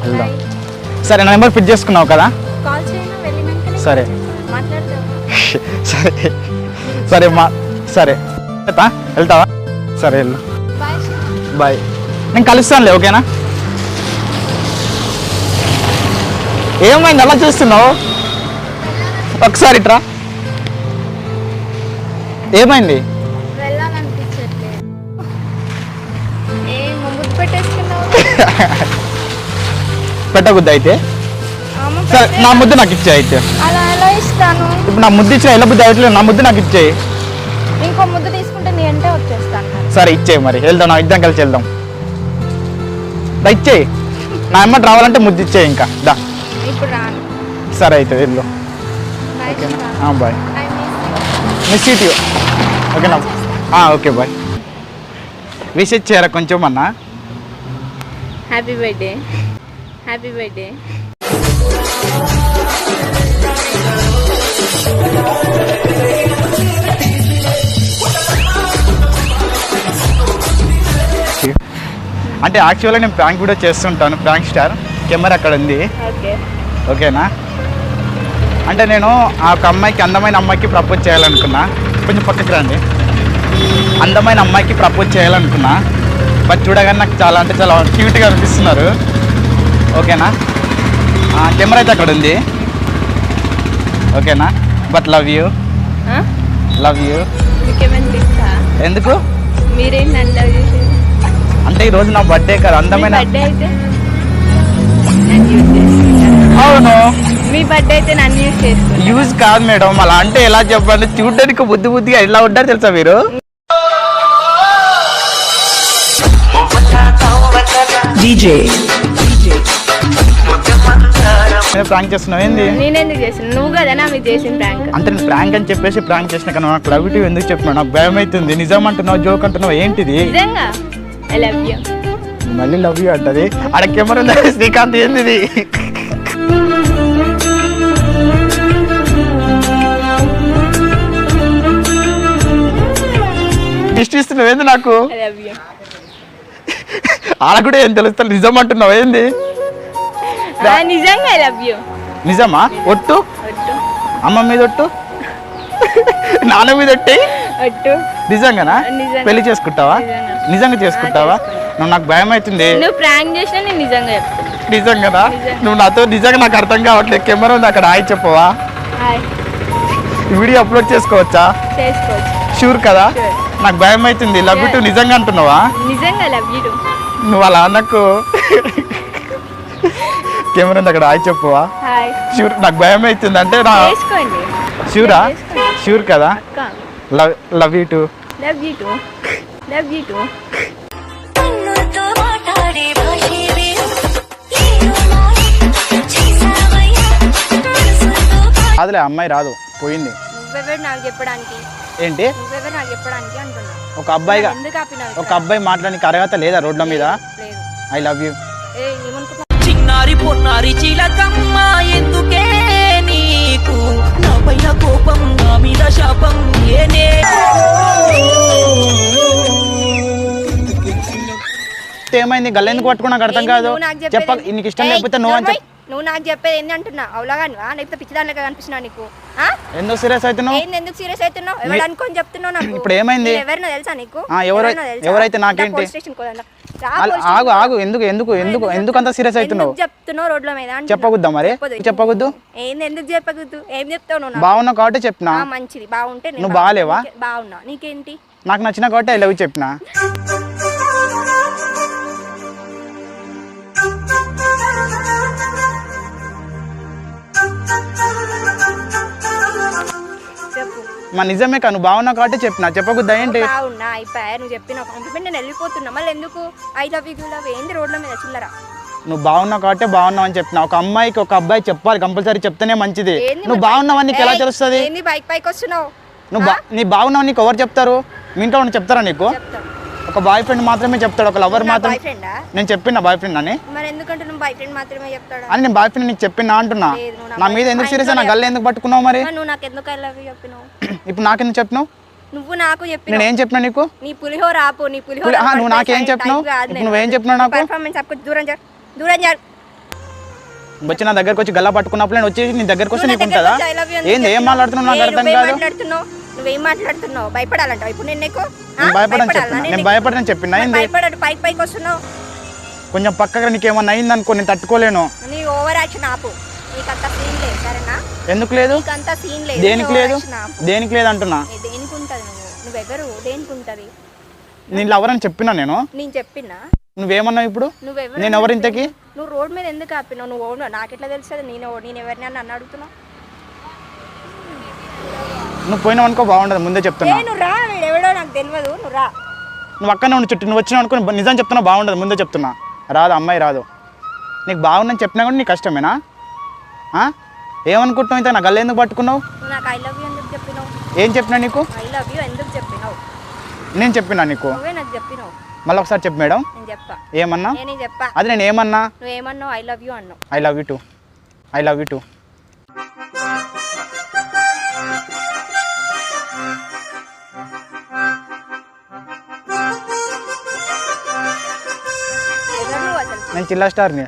వెళ్దాం. సరే నా నెంబర్ ఫిట్ చేసుకున్నావు కదా? కాల్ చేయనా వెళ్ళినాక? సరే మాట్లాడతావా? సరే సరే సరే వెళ్తావా? సరే వెళ్ళు. బాయ్. నేను కలుస్తానులే, ఓకేనా? ఏమైంది అలా చూస్తున్నావు? ఒకసారి ఇట్రా. ఏమైంది? వెళ్ళాలనిపించట్లేదు. ఏ ముందు పెట్టేసుకున్నావు? పెట్టకూడదు అయితే. సరే నా ముద్దు నాకు ఇచ్చే అయితే. అలా ఎలా ఇస్తాను? ఇప్పుడు నా ముద్దు ఇచ్చిన ఎలా బుద్ధి అయ్యట్లేదు, నా ముద్దు నాకు ఇచ్చేయి. ఇంకో ముద్దు తీసుకుంటే నీ అంటే వచ్చేస్తాను. సరే ఇచ్చేయి మరి, వెళ్దాం. నా ఇద్దరం కలిసి వెళ్దాం. దా ఇచ్చేయి. నా అమ్మటి రావాలంటే ముద్దు ఇచ్చేయి ఇంకా. దా ఇప్పుడు రాను. సరే అయితే వెళ్ళు. ఓకేనా? బాయ్. Miss it you. ఓకేనా? Okay bye. విష్ ఇచ్చారా కొంచెం అన్నా? Happy birthday. Happy birthday. అంటే యాక్చువల్గా నేను ప్రాంక్ కూడా చేస్తుంటాను, ప్రాంక్ స్టార్. కెమెరా అక్కడ ఉంది, ఓకేనా? అంటే నేను ఆ ఒక అమ్మాయికి అందమైన అమ్మాయికి ప్రపోజ్ చేయాలనుకున్నా. కొంచెం పక్కకి రండి. అందమైన అమ్మాయికి ప్రపోజ్ చేయాలనుకున్నా. బట్ చూడగానే నాకు చాలా అంటే చాలా క్యూట్గా అనిపిస్తున్నారు. ఓకేనా? కెమెరా అయితే అక్కడ ఉంది. ఓకేనా? But love you. Love you. ఎందుకు? అంటే ఈరోజు నా బర్త్డే కదా, అందమైన అవును. మీ బర్త్డే అయితే నన్ను యూజ్ చేసుకో. యూజ్ కాదు మేడం, అలా అంటే ఎలా చెప్పండి, చూడడానికి బుద్ధిగా ఎలా ఉంటారు తెలుసా మీరు? ప్రాంక్ చేస్తున్నావు ఏంది? నేనెందుకు చేసిన? నువ్వు కదా నా మీద చేసిన ప్రాంక్. అంటే నేను ప్రాంక్ అని చెప్పేసి ప్రాంక్ చేసిన కానీ నాకు లవ్ యూ ఎందుకు చెప్పినా? నాకు భయం అవుతుంది. నిజం అంటున్నావు, జోక్ అంటున్నావు, ఏంటిది? నిజంగా ఐ లవ్ యూ. మళ్ళీ లవ్ యూ అంటది. ఆడ కెమెరా ఉంది. శ్రీకాంత్ ఏంది? ఇస్తున్నావు ఏంది నాకు? ఆడ కూడా ఏం తెలుస్తా, నిజం అంటున్నావు ఏంది? నిజంగా ఐ లవ్ యూ. నిజమా? ఒట్టు. అమ్మ మీద ఒట్టు, నాన్న మీద ఒట్టి. నిజంగానా? పెళ్లి చేసుకుంటావా? నిజంగా చేసుకుంటావా? నువ్వు నాకు భయం అవుతుంది. నువ్వు ప్రాంక్ చేసినా నేను నిజంగా చెప్తాను. నిజంగా నువ్వు నాతో నిజంగా నాకు అర్థం కావట్లేదు. కెమెరా ఉంది అక్కడ, హాయ్ చెప్పవా? వీడియో అప్లోడ్ చేసుకోవచ్చా? చేసుకోవచ్చు. షూర్ కదా? నాకు భయం అవుతుంది. లవ్ యూ టూ నిజంగా అంటున్నావా? నిజంగా లవ్ యూ టూ. నువ్వు అలా నాకు కెమెరా ఉంది అక్కడ, హాయ్ చెప్పవా? షూర్. నాకు భయం అవుతుంది. అంటే నా షూరా? షూర్ కదా? Love you too. Love you too. Love you too. అదిలే, అమ్మాయి రాదు, పోయింది. నువ్వెవరు నాకు చెప్పడానికి? ఏంటి? నువ్వెవరు నాకు చెప్పడానికి అంటున్నా. ఒక అబ్బాయిగా ఒక అబ్బాయి మాట్లాడానికి అర్హత లేదా రోడ్ల మీద? I love you. చిన్నారి పొన్నారి చిలకమ్మ ఎందుకే నీకు నా పైన కోపం, నా మీద శాపం ఏనే? ఏమైంది? గల్ల ఎందుకు పట్టుకున్నా నాకు అర్థం కాదు. చెప్ప, నీకు ఇష్టం లేకపోతే నువ్వు అని చెప్పు. నువ్వు నాకు చెప్పేది ఏంటి అంటున్నా? అవులాగానివా లేకపోతే పిచ్చిదానిగా కనిపిస్తున్నా నీకు? ఎందుకు సీరియస్ అవుతున్నావు? ఎందుకు సీరియస్ అవుతున్నావు? ఎవరు అనుకొని చెప్తున్నావు నాకు? ఇప్పుడు ఏమైంది? ఎవరినో తెలుసా నీకు? ఎవరైతే నాకేంటి? ఆగు ఆగు. ఎందుకు ఎందుకు ఎందుకు ఎందుకు అంత సీరియస్ అవుతున్నావు? చెప్తున్నావు రోడ్ల మీద. చెప్పకూడదా మరి? చెప్పకూడదు. ఎందుకు చెప్పకూడదు? ఏం చెప్తావు నువ్వు? బాగున్నావు కాబట్టి చెప్పినా. మంచిది. బాగుంటే నువ్వు బాగాలేవా? బాగున్నా. నీకేంటి? నాకు నచ్చిన కాబట్టి ఐ లవ్ యూ చెప్పినా. మా నిజమే కా, నువ్వు బాగున్నావు కాబట్టి చెప్పినా. చెప్పకూడదా ఏంటి? బాగున్నా అయిపోయా. నువ్వు చెప్పిన కాంప్లిమెంట్ నేను వెళ్ళిపోతున్నా. మళ్ళీ ఎందుకు ఐ లవ్ యూ లవ్ ఏంది రోడ్ల మీద చిల్లరా? నువ్వు బాగున్నావు కాబట్టి బాగున్నావు అని చెప్పిన. ఒక అమ్మాయికి ఒక అబ్బాయి చెప్పాలి, కంపల్సరీ చెప్తేనే మంచిది. నువ్వు బాగున్నావు అని నీకు ఎలా తెలుస్తుంది? బైక్ పైకి వస్తున్నావు. నీ బాగున్నావు నీకు ఎవరు చెప్తారు? మీ ఇంట్లో చెప్తారా నీకు? ఒక బాయ్ ఫ్రెండ్ మాత్రమే చెప్తాడు, ఒక లవర్ మాత్రమే. నేను చెప్పిన బాయ్ ఫ్రెండ్ అని. మరి ఎందుకంటే నువ్వు బాయ్ ఫ్రెండ్ మాత్రమే చెప్తాడా అని? నేను బాయ్ ఫ్రెండ్ నీకు చెప్పినా అంటున్నా. నా మీద ఎందుకు సీరియస్? నా గల్ల ఎందుకు పట్టుకున్నావు మరి? నువ్వు నాకు ఎందుకు ఐ లవ్ యూ చెప్పినావు? ఇప్పుడు నాకెందుకు చెప్పినావు? నువ్వు నాకు చెప్పినావు. నేను ఏం చెప్పినా నీకు? నీ పులిహోర ఆపు. నీ పులిహోర నువ్వు నాకేం చెప్పినావు? ఇప్పుడు నువ్వేం చెప్పినావు నాకు? పర్ఫార్మెన్స్ ఆపు. దూరం జరు, దూరం జరు. వచ్చి నా దగ్గరకు వచ్చి గల్లా పట్టుకున్నప్పుడు నేను వచ్చేసి నీ దగ్గరకు వస్తే నీకు ఉంటుందా? ఏంది? ఏం మాట్లాడుతున్నావు? నాకు అర్థం కాదు. నువ్వేం మాట్లాడుతున్నావు? భయపడాలంటావు ఇప్పుడు? నేను నీకు నేను భయపడని చెప్పినా. భయపడాడు. పైకి పైకి వస్తున్నావు. కొంచెం పక్కగా నీకేమన్నా అయింది అనుకో, నేను తట్టుకోలేను. నీ ఓవర్ యాక్షన్ ఆపు. నీకంత సీన్ లేదు సరేనా? ఎందుకు లేదు? నీకంత సీన్ లేదు. దేనికి లేదు? దేనికి లేదు అంటున్నా. దేనికి ఉంటది? నువ్వెవరు? దేనికి ఉంటది? నేను లవర్ అని చెప్పినా. నేను చెప్పినా. నువ్వేమన్నావు ఇప్పుడు? నేను ఎవరు ఇంతకి? నువ్వు రోడ్ మీద ఎందుకు ఆపినావు? నువ్వు నాకెట్లా తెలుస్తుంది? నేను ఎవరిని అని నన్ను అడుగుతున్నావు? నువ్వు పోయినావు అనుకో బాగుండదు, ముందే చెప్తున్నా. నువ్వు రా, ఎవడో నాకు తెలియదు. నువ్వు రా. నువ్వు అక్కడనే ఉండి చుట్టూ నువ్వు వచ్చినావు అనుకో, నిజం చెప్తున్నా బాగుండదు, ముందే చెప్తున్నా. రాదు, అమ్మాయి రాదు. నీకు బాగుందని చెప్పినా కూడా నీకు కష్టమేనా? ఏమనుకుంటున్నావు? ఇంత నా గల్ల ఎందుకు పట్టుకున్నావు? నాకు ఐ లవ్ యూ ఎందుకు చెప్పినావు? ఏం చెప్పినా నీకు? ఐ లవ్ యూ ఎందుకు చెప్పినావు? నేను చెప్పినా నీకు? నువ్వే నాకు చెప్పినావు. మళ్ళీ ఒకసారి చెప్పు మేడం. నేను చెప్పా. ఏమన్నా? నేను చెప్పా. అది నేను ఏమన్నా? నువ్వేమన్నావు? ఐ లవ్ యూ అన్నావు. I love you two. I love you two. నేను చిల్లర్ స్టార్ని.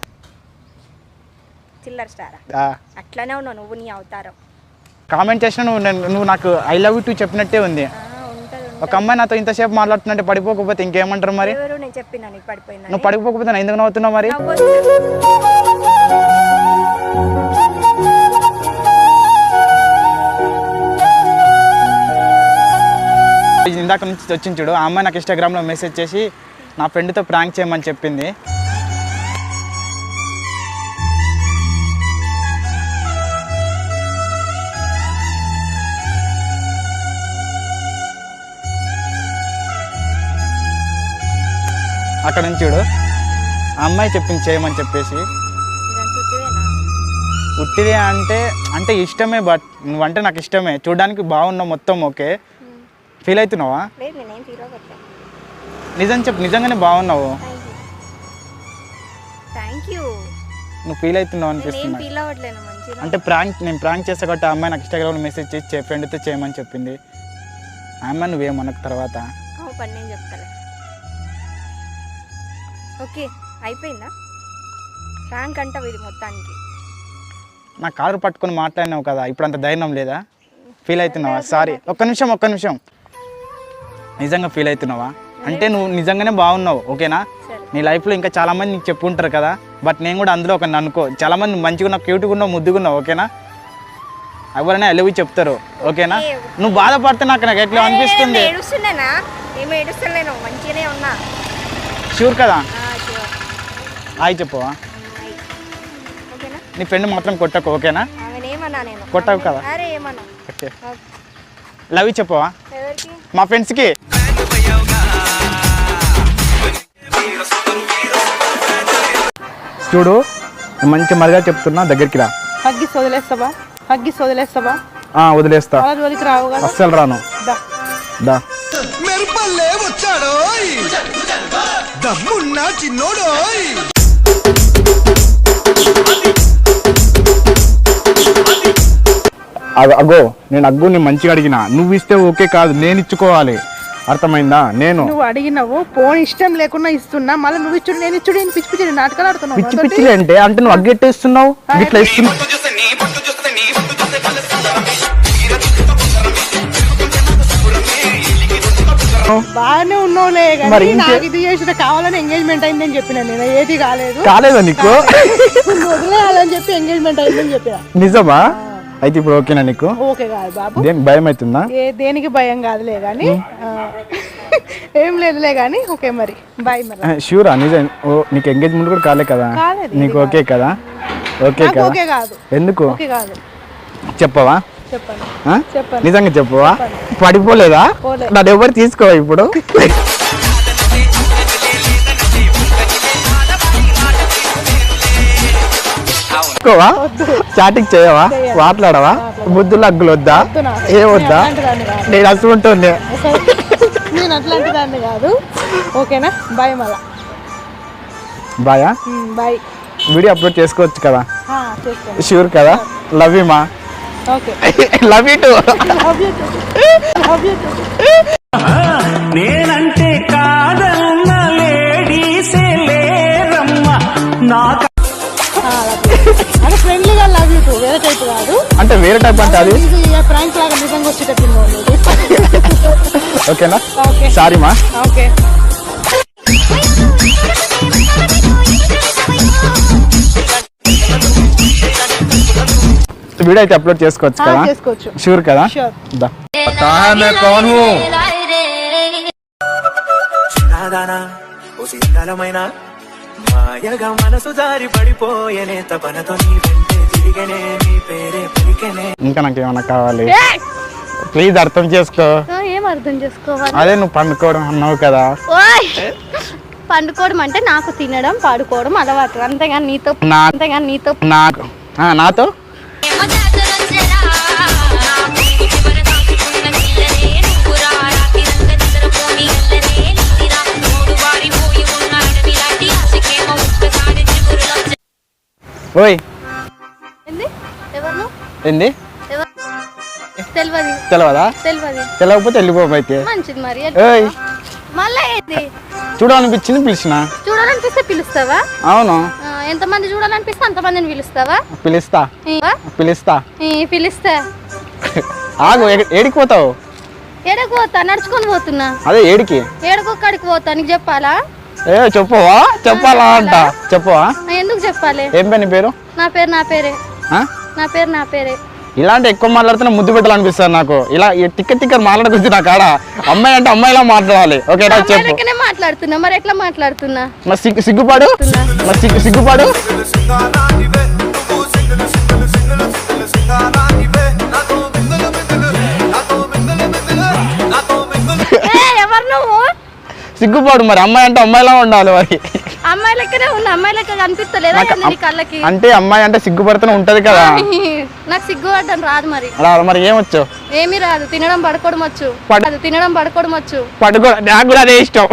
చిల్లర్ స్టారా? అట్లానే ఉన్నావు నువ్వు, నీ అవతారం. కామెంట్ చేసినా నువ్వు నాకు ఐ లవ్ యూ టూ చెప్పినట్టే ఉంది. ఒక అమ్మాయి నాతో ఇంతసేపు మాట్లాడుతుందంటే పడిపోకపోతే ఇంకేమంటారు మరి? నేను చెప్పినా నీకు పడిపోయిందా? నువ్వు పడిపోకపోతే నేను ఎందుకు నవ్వుతున్నావు మరి? ఇందాక నుంచి వచ్చింది చూడు, ఆ అమ్మాయి నాకు ఇన్స్టాగ్రామ్లో మెసేజ్ చేసి నా ఫ్రెండ్తో ప్రాంక్ చేయమని చెప్పింది. అక్కడ నుంచి చూడు, ఆ అమ్మాయి చెప్పింది చేయమని చెప్పేసి. ఉట్టిదే అంటే ఇష్టమే, బట్ నువ్వంటే నాకు ఇష్టమే. చూడడానికి బాగున్నావు, మొత్తం ఓకే. ఫీల్ అవుతున్నావా? నిజం చెప్పు, నిజంగానే బాగున్నావు. నువ్వు ఫీల్ అవుతున్నావు అనిపిస్తున్నా. అంటే నేను ప్రాంక్ చేస్తా కాబట్టి ఆ అమ్మాయి నాకు ఇన్స్టాగ్రామ్లో మెసేజ్ చేసి ఫ్రెండ్తో చేయమని చెప్పింది. ఆ అమ్మాయి నువ్వేమనకు తర్వాత. ఓకే అయిపోయిందా ప్రాంక్ అంటావు ఇది మొత్తానికి? నా కారు పట్టుకొని మాట్లాడినావు కదా, ఇప్పుడు అంత ధైర్యం లేదా? ఫీల్ అవుతున్నావా? సారీ, ఒక్క నిమిషం. నిజంగా ఫీల్ అవుతున్నావా? అంటే నువ్వు నిజంగానే బాగున్నావు, ఓకేనా? నీ లైఫ్లో ఇంకా చాలామంది నీకు చెప్పుంటారు కదా, బట్ నేను కూడా అందులో ఒకరిని అనుకో. చాలామంది మంచిగా ఉన్నావు, క్యూట్గా ఉన్నావు, ముద్దుగా ఉన్నావు, ఓకేనా? ఎవరైనా ఎలివి చెప్తారు, ఓకేనా? నువ్వు బాధపడితే నాకు ఎట్లా అనిపిస్తుంది. షూర్ కదా? హాయ్ చెప్పవా? నీ ఫ్రెండ్ మాత్రం కొట్టకు, ఓకేనా? కొట్టకు కదా? ఓకే, లవ్ చెప్పవా మా ఫ్రెండ్స్కి? చూడు, మంచి మరిగా చెప్తున్నా, దగ్గరికి రా. వదిలేస్తా. అస్సలు రాను. దా. అగో నేను అగ్గుని మంచిగా అడిగినా, నువ్వు ఇస్తే ఓకే కాదు, నేను ఇచ్చుకోవాలి, అర్థమైందా? నువ్వు అడిగినావు, ఫోన్ ఇష్టం లేకుండా ఇస్తున్నా, మళ్ళీ నువ్వు ఇచ్చుడు నేను ఇచ్చుడు, పిచ్చి పిచ్చి నాటకాలు ఆడుతున్నావు. పిచ్చి పిచ్చిలే అంటే నువ్వు అగ్గెట్టేస్తున్నావు, ఇట్లా ఇస్తున్నావు. బాగానే ఉన్నావులే, ఇది చేసిన కావాలని ఎంగేజ్మెంట్ అయిందని చెప్పిన నేను. ఏది కాలేదా నీకు? వదిలేయాలని చెప్పి ఎంగేజ్మెంట్ అయిందని చెప్పిన. నిజమా? అయితే ఇప్పుడు ఓకేనా నీకు? ఓకే కాదు బాబు. భయం అవుతుందా? దేనికి భయం కాదులే గానీ, ఏం లేదులే గానీ ఓకే మరి బాయ్. మరి షూరా? నిజం? నీకు ఎంగేజ్మెంట్ కూడా కాలే కదా? నీకు ఓకే కదా? ఓకే కదా? ఓకే కాదు. ఎందుకు ఓకే కాదు? చెప్పవా? చెప్పండి. నిజంగా చెప్పవా? పడిపోలేదా? నన్ను ఎవరు తీసుకోవా ఇప్పుడు? చాటింగ్ చేయవా? మాట్లాడవా? బుద్ధులు అగ్గులు వద్దా? ఏమొద్దా? నేను అసలు ఉంటుండే. నేను అట్లాంటి దాన్ని కాదు, ఓకేనా? బాయ్. మళ్ళా బాయా? బాయ్. వీడియో అప్లోడ్ చేసుకోవచ్చు కదా? షూర్ కదా? లవ్ యూ మా. Love you two. నేనంటే కాదన్న లేడీసే లేరమ్మా నాకు. అంటే ఫ్రెండ్లీగా లవ్ యూ టూ, వేరే టైప్ కాదు. అంటే వేరే టైప్ అంటే అది ప్రాంక్ లాగా నిజంగా వచ్చేటట్టు. ఓకేనా? సారీ మా. ఓకే. వీడియో అయితే అప్లోడ్ చేసుకోవచ్చు కదా? చేసుకోవచ్చు. షూర్ కదా? దా. మాయగా మనసు జారి పడిపోయేనే తపనతో నీ వెంటే తిరిగనే నీ పేరే పలికెనే. ఇంకా నాకు ఏమన్నా కావాలి? ప్లీజ్ అర్థం చేసుకో. ఏం అర్థం చేసుకోవాలి? అదే నువ్వు పండుకోవడం అన్నావు కదా. పండుకోవడం అంటే నాకు తినడం పడుకోవడం అలవాటు, అంతేగాని నీతో నాతో ఓయ్ ఏంది? తెలియదా? తెలియకపోతే వెళ్ళిపోతే మంచిది మరి. చూడాలనిపించింది పిలిచిన. చూడాలనిపిస్తే పిలుస్తావా? అవును. ఎంతమంది చూడాలనిపిస్తే అంతమందిని పిలుస్తావా? పిలిస్తా. ఆగు ఏడికి పోతావు? ఏడకు పోతా, నడుచుకొని పోతున్నా. అదే ఏడికి? ఏడకొక్కడికి పోతా, నీకు చెప్పాలా? చెప్పవా? చెప్పాలా అంట, చెప్పవా? ఎందుకు చెప్పాలి? ఏం పేరు నీ పేరు? నా పేరే. నా పేరే. ఇలాంటి ఎక్కువ మాట్లాడితే ముద్దు పెట్టాలనిపిస్తుంది నాకు. ఇలా టిక్కర్ మాట్లాడకొచ్చి నా కాడ అమ్మాయి అంటే అమ్మాయిలా మాట్లాడాలి. ఓకే చెప్పు. మాట్లాడుతున్నా, మరి ఎట్లా మాట్లాడుతున్నా? మరి సిగ్గుపాడు. ఎవరు నువ్వు? సిగ్గుపాడు. మరి అమ్మాయి అంటే అమ్మాయిలా ఉండాలి. మరి అమ్మాయి లెక్కనే ఉన్న, అమ్మాయి లెక్క కనిపిస్తలేదా కళ్ళకి? అంటే అమ్మాయి అంటే సిగ్గుపడుతూనే ఉంటది కదా. నాకు సిగ్గు పడ్డం రాదు. మరి ఏమొచ్చు? ఏమీ రాదు. తినడం పడుకోవడం వచ్చు. పడుకో. నాకు కూడా అదే ఇష్టం.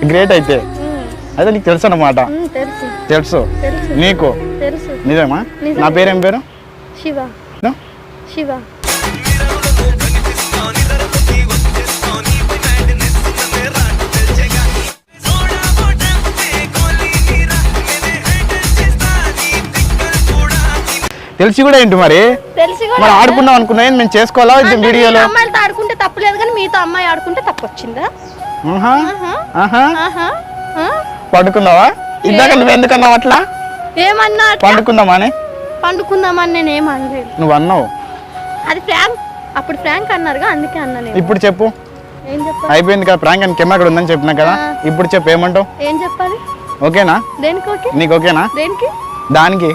గ్రేట్. అయితే నీకు తెలుసు అన్నమాట. తెలుసు నీకు? నిజమా? నా పేరేం పేరు? శివ. తెలిసి కూడా ఏంటి మరి ఆడుకున్నాం అనుకున్నా మేము చేసుకోవాలా వీడియోలో? అమ్మాయిలతో ఆడుకుంటే తప్పు లేదు, కానీ మీతో అమ్మాయి ఆడుకుంటే తప్పు వచ్చిందా? పండుకుందావా? ఇందాక నువ్వు ఎందుకన్నావు అట్లా? ఏమన్నా? పండుకుందామని నేను ఏమనలేదు. నువ్వు అన్నావు. అది ఫ్రాంక్. అప్పుడు ఫ్రాంక్ అన్నారుగా, అందుకే అన్నా. ఇప్పుడు చెప్పు. ఏం చెప్పాలి? అయిపోయింది కదా ప్రాంక్ అని కెమెరా ఉందని చెప్పినా కదా. ఇప్పుడు చెప్పు, ఏమంటావు? ఏం చెప్పాలి? ఓకేనా? దేనికి ఓకే? నీకు ఓకేనా? దేనికి? దానికి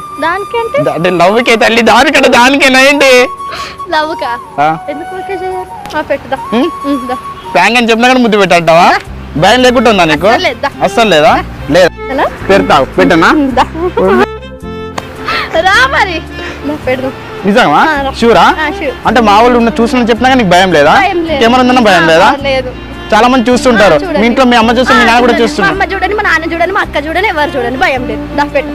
అంటే లవ్కే తల్లి. దానికంటే దానికేనా ఏంటి? లవ్కా? ఎందుకు ఓకే చేయాలి? పెట్టుదా. ప్రాంక్ అని చెప్పినా కానీ ముద్దు పెట్టావా? భయం లేకుండా ఉందా నీకు? అస్సలు లేదా? లేదా పెడతావు. పెట్టనా? రా మరి పెడదాం. నిజమా? షూరా? అంటే మా వాళ్ళు చూసిన చెప్పినా నీకు భయం లేదా? కెమెరా ఉందన్నా భయం లేదా? చాలా మంది చూస్తుంటారు. మీ ఇంట్లో మీ అమ్మ చూస్తే మీ నాన్న కూడా చూస్తున్నారు. అమ్మ చూడండి, మా నాన్న చూడండి, మా అక్క చూడండి, ఎవరు చూడండి, భయం లేదు. దా పెట్టు.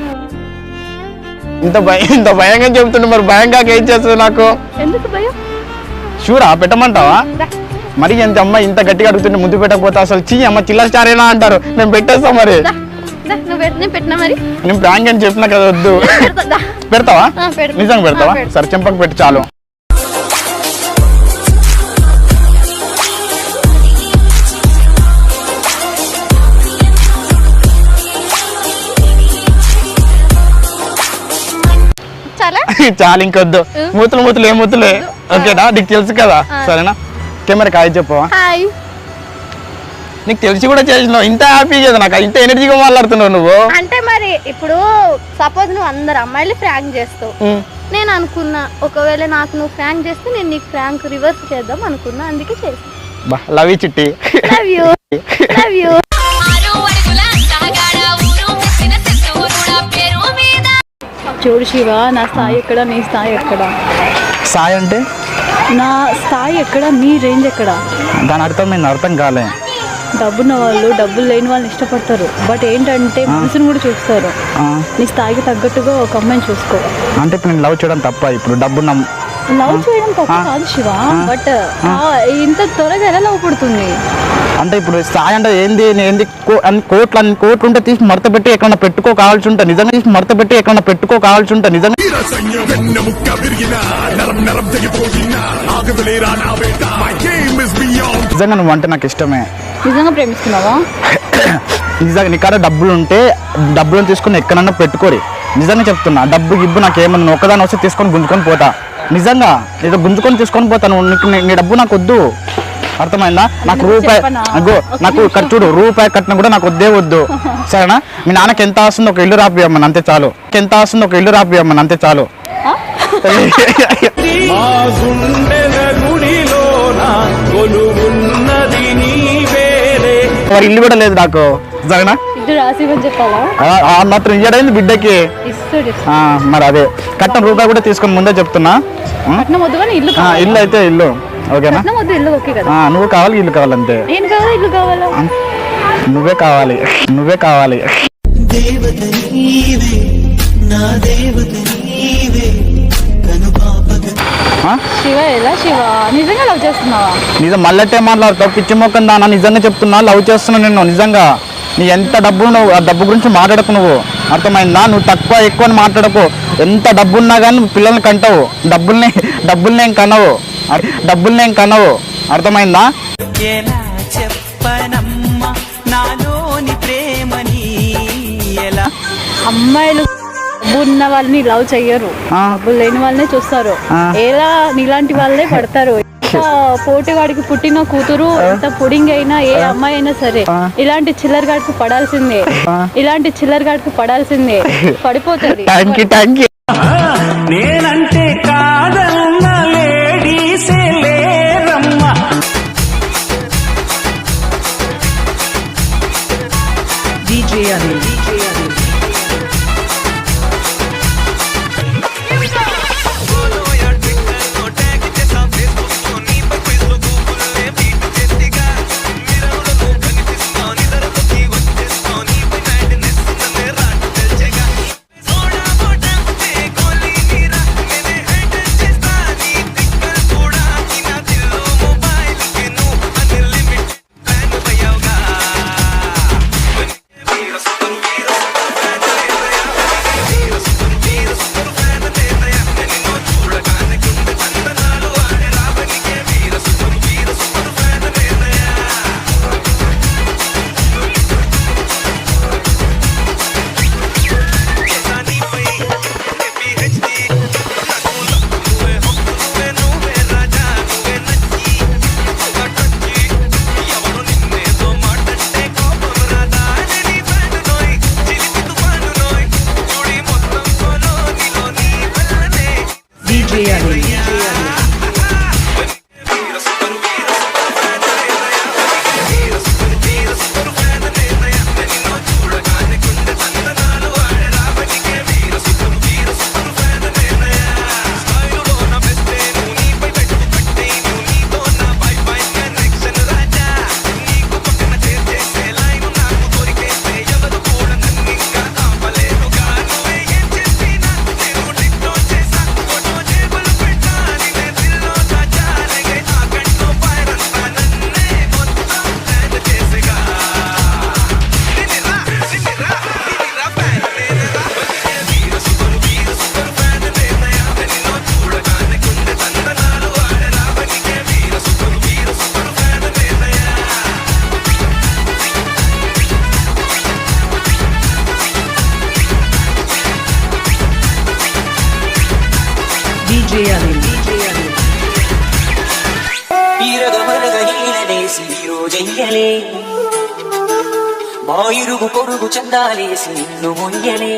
ఇంత భయంగా చెబుతుండే మరి భయంగా ఏం చేస్తుంది నాకు? ఎందుకు భయం? షూరా? పెట్టమంటావా? మరి ఎంత అమ్మ ఇంత గట్టిగా అడుగుతుంటే ముద్దు పెట్టకపోతే అసలు చీ అమ్మ చిల్లర స్టారేనా అంటారు. మేము పెట్టేస్తాం. మరి నేను ప్రాంక్ అని చెప్పినా కదా వద్దు. పెడతావా? నిజంగా పెడతావా? సరే చెంపకు పెట్టి చాలు. చాలు ఇంకొద్దు. మూతులు ఏం మూతులే. ఓకేనా? నీకు తెలుసు కదా. సరేనా? కెమెరా కాయ చెప్పవా? నీకు తెలిసి కూడా చేసినావు. ఇంత హ్యాపీ కదా నాకు, ఇంత ఎనర్జీగా మాట్లాడుతున్నావు నువ్వు. అంటే మరి ఇప్పుడు సపోజ్ నువ్వు అందరు అమ్మాయిలు ఫ్రాంక్ చేస్తావు. నేను అనుకున్నా ఒకవేళ నాకు నువ్వు ఫ్రాంక్ చేస్తే నేను నీకు ఫ్రాంక్ రివర్స్ చేద్దాం అనుకున్నా, అందుకే చేస్తా. లవ్ యూ చిట్టి. Love you. చూడు శివ, నా స్థాయి ఎక్కడ, నీ స్థాయి ఎక్కడ? స్థాయి అంటే నా స్థాయి ఎక్కడ, నీ రేంజ్ ఎక్కడ? దాని అర్థం నేను అర్థం కాలే. డబ్బున్న వాళ్ళు డబ్బులు లేని వాళ్ళని ఇష్టపడతారు. బట్ ఏంటంటే మనసును కూడా చూస్తారు. నీ స్థాయికి తగ్గట్టుగా ఒక అమ్మాయిని చూసుకో. అంటే ఇప్పుడు నేను లవ్ చేయడం తప్ప? ఇప్పుడు డబ్బున్న లవ్ చేయడం తప్ప కాదు శివ, బట్ ఇంత త్వరగా ఎలా లవ్ పుడుతుంది? అంటే ఇప్పుడు స్థాయి అంటే ఏంది? కోట్లు ఉంటే తీసి మడత పెట్టి ఎక్కడన్నా పెట్టుకో కావాల్సి ఉంటా. నిజంగా తీసి మడత పెట్టి ఎక్కడన్నా పెట్టుకో కావాల్సి ఉంటా. నిజంగా నిజంగా నువ్వు అంటే నాకు ఇష్టమే. నిజంగా ప్రేమిస్తున్నావా? నిజంగా నీ కాడ డబ్బులు ఉంటే డబ్బులను తీసుకుని ఎక్కడన్నా పెట్టుకోరి. నిజంగా చెప్తున్నా. డబ్బు గిబ్బు నాకు ఏమన్నా ఒక్కదాని వస్తే తీసుకొని గుంజుకొని పోతా. నిజంగా ఏదో గుంజుకొని తీసుకొని పోతాను. నీ డబ్బు నాకు వద్దు. అర్థమైందా? నాకు రూపాయి నాకు ఇక్కడ చూడు, రూపాయి కట్టిన కూడా నాకు వద్దే వద్దు. సరేనా? మీ నాన్నకి ఎంత ఆస్తుందో ఒక ఇల్లు రాపియమ్మని అంతే చాలు. ఎంత ఆస్తుందో ఒక ఇల్లు రాపియమ్మని అంతే చాలు. ఇల్లు కూడా లేదు నాకు. సరేనా? మాత్రం ఇయ్యడైంది బిడ్డకి. మరి అదే కట్టిన రూపాయి కూడా తీసుకొని ముందే చెప్తున్నా. ఇల్లు అయితే ఇల్లు ఓకేనా? నువ్వు కావాలి, ఇల్లు కావాలి అంతే. నువ్వే కావాలి. శివ ఎలా శివ నిజంగా లవ్ చేస్తున్నావా? నిజం మళ్ళీ మాట్లాడతావు పిచ్చి మొక్కం దానా, నిజంగా చెప్తున్నా లవ్ చేస్తున్నా నిన్ను నిజంగా. నీ ఎంత డబ్బు నువ్వు ఆ డబ్బు గురించి మాట్లాడకు, నువ్వు అర్థమైందా? నువ్వు తక్కువ ఎక్కువ అని మాట్లాడకు. ఎంత డబ్బు ఉన్నా కానీ నువ్వు పిల్లల్ని కంటావు, డబ్బుల్నేం కనవు అర్థమైందా? ఎలా చెప్పనమ్మా నాలోని ప్రేమని ఎలా. అమ్మాయిలు డబ్బు ఉన్న వాళ్ళని లవ్ చెయ్యరు, డబ్బులు లేని వాళ్ళనే చూస్తారు. ఎలా నీలాంటి వాళ్ళే పడతారు. పోటీవాడికి పుట్టిన కూతురు ఎంత పుడింగ్ అయినా ఏ అమ్మాయి అయినా సరే ఇలాంటి చిల్లర్ గాడికి పడాల్సిందే, పడిపోతుంది. నేనంటే కాదన్న లేడీసే లేరమ్మా. DJ Anil. మా ఇరుగు పొరుగు చందాలేసి నిన్ను మొయ్యలే.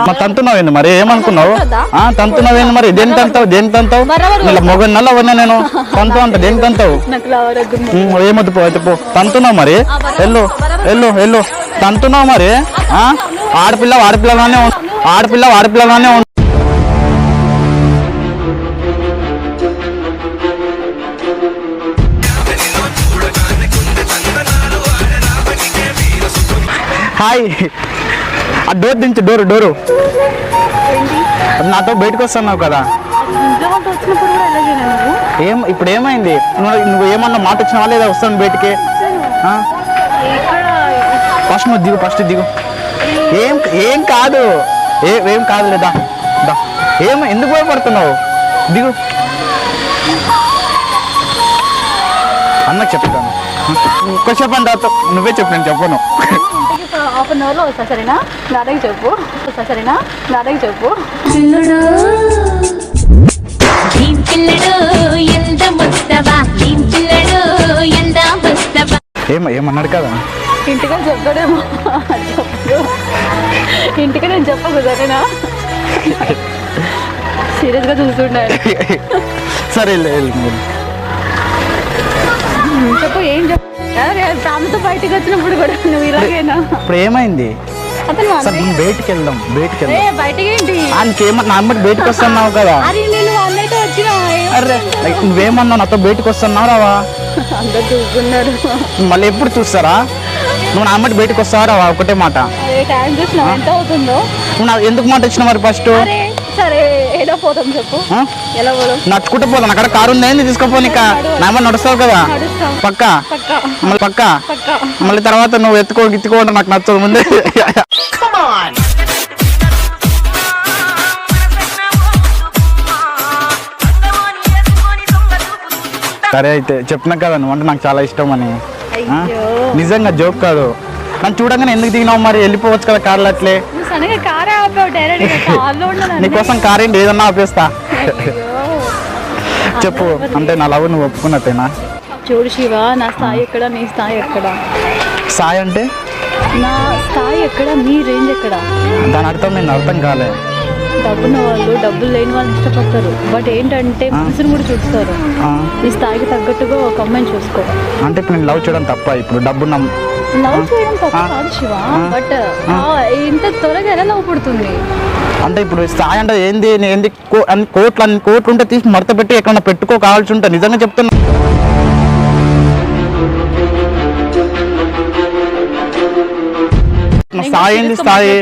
మరి తంతున్నావేంది మరి ఏమనుకున్నావు? తంతున్నావేంది మరి దేని తంతావు ఇలా మొగ నల్ల అవన్నీ నేను తంతు అంట దేని తంతావు? ఏమొద్దు పో అయితే పో తంతున్నావు మరి వెళ్ళు వెళ్ళు వెళ్ళు తంతున్నావు మరి ఆడపిల్లగానే ఆడపిల్లగానే హాయ్ ఆ డోర్ దించు డోరు నాతో బయటకు వస్తున్నావు కదా ఇప్పుడు ఏమైంది? నువ్వు ఏమన్నా మాట వచ్చినావా లేదా వస్తాను బయటికి? ఫస్ట్ దిగు ఏం కాదు ఏం కాదు లేదా ఎందుకు భయపడుతున్నావు? దిగు అన్నకు చెప్తాను ఒక్క చెప్పండి తర్వాత నువ్వే చెప్పు నేను చెప్పను. హాఫ్ అన్ అవర్లో వస్తా సరేనా? నాదకి చెప్పు ఏమన్నాడు కదా? ఇంటికని చెప్పడేమో ఇంటికి నేను చెప్పకు సరేనా? సీరియస్గా చూస్తున్నాడు. సరే చెప్పు ఏం చెప్పు. ఫ్యామిలీతో బయటకు వచ్చినప్పుడు కూడా నువ్వు ఇలాగేనా? ఇప్పుడు ఏమైంది? బయటికి వెళ్దాం బయటకి ఏంటి? నా అమ్మటి బయటకు వస్తున్నావు కదా? నేను అన్నట్టు వచ్చినా అరే నువ్వేమన్నావు నాతో బయటకు వస్తున్నావు రావా? అందరు చూస్తున్నారు. మళ్ళీ ఎప్పుడు చూస్తారా? నువ్వు నా అమ్మటి బయటకు వస్తావా రావా? ఒకటే మాట. టైం చూసినా ఎంత అవుతుందో? నువ్వు ఎందుకు మాట వచ్చిన మరి ఫస్ట్? సరే ఏదో పోతాం చెప్పు. ఎలా పోదాం? నడుచుకుంటూ పోదాం. అక్కడ కారు ఉంది ఏంది తీసుకోపోని నా అమ్మ నడుస్తావు కదా పక్క మళ్ళీ తర్వాత నువ్వు ఎత్తుకోవడం నాకు నచ్చదు ముందే. సరే అయితే చెప్పినా కదా నువ్వు అంటే నాకు చాలా ఇష్టం అని. నిజంగా జోక్ కాదు. నన్ను చూడంగానే ఎందుకు దిగినావు మరి? వెళ్ళిపోవచ్చు కదా కార్లు అట్లే. నీకోసం కార్ ఏంటి ఏదన్నా ఆపేస్తా. చెప్పు అంటే నా లవ్ నువ్వు ఒప్పుకున్నట్టేనా? చూడు శివ, నా స్థాయి ఎక్కడ, నీ స్థాయి ఎక్కడ? స్థాయి అంటే నా స్థాయి ఎక్కడ, నీ రేంజ్ ఎక్కడ? దాని అర్థం నేను అర్థం కాలే. డబ్బున్న వాళ్ళు డబ్బులు లేని వాళ్ళు ఇష్టపడతారు. బట్ ఏంటంటే మనసును కూడా చూస్తారు. ఈ స్థాయికి తగ్గట్టుగా ఒక అమ్మాయిని చూసుకో. అంటే ఇప్పుడు నేను లవ్ చేయడం తప్ప? ఇప్పుడు డబ్బు లవ్ చేయడం తప్ప కాదు శివ, బట్ ఇంత త్వరగా ఎలా లవ్ పడుతుంది? అంటే ఇప్పుడు స్థాయి అంటే ఏంది కోట్లు ఉంటే తీసి మడత పెట్టి ఎక్కడన్నా పెట్టుకో కావాల్సి ఉంటా. నిజంగా చెప్తున్నా. స్థాయి ఏంది స్థాయి?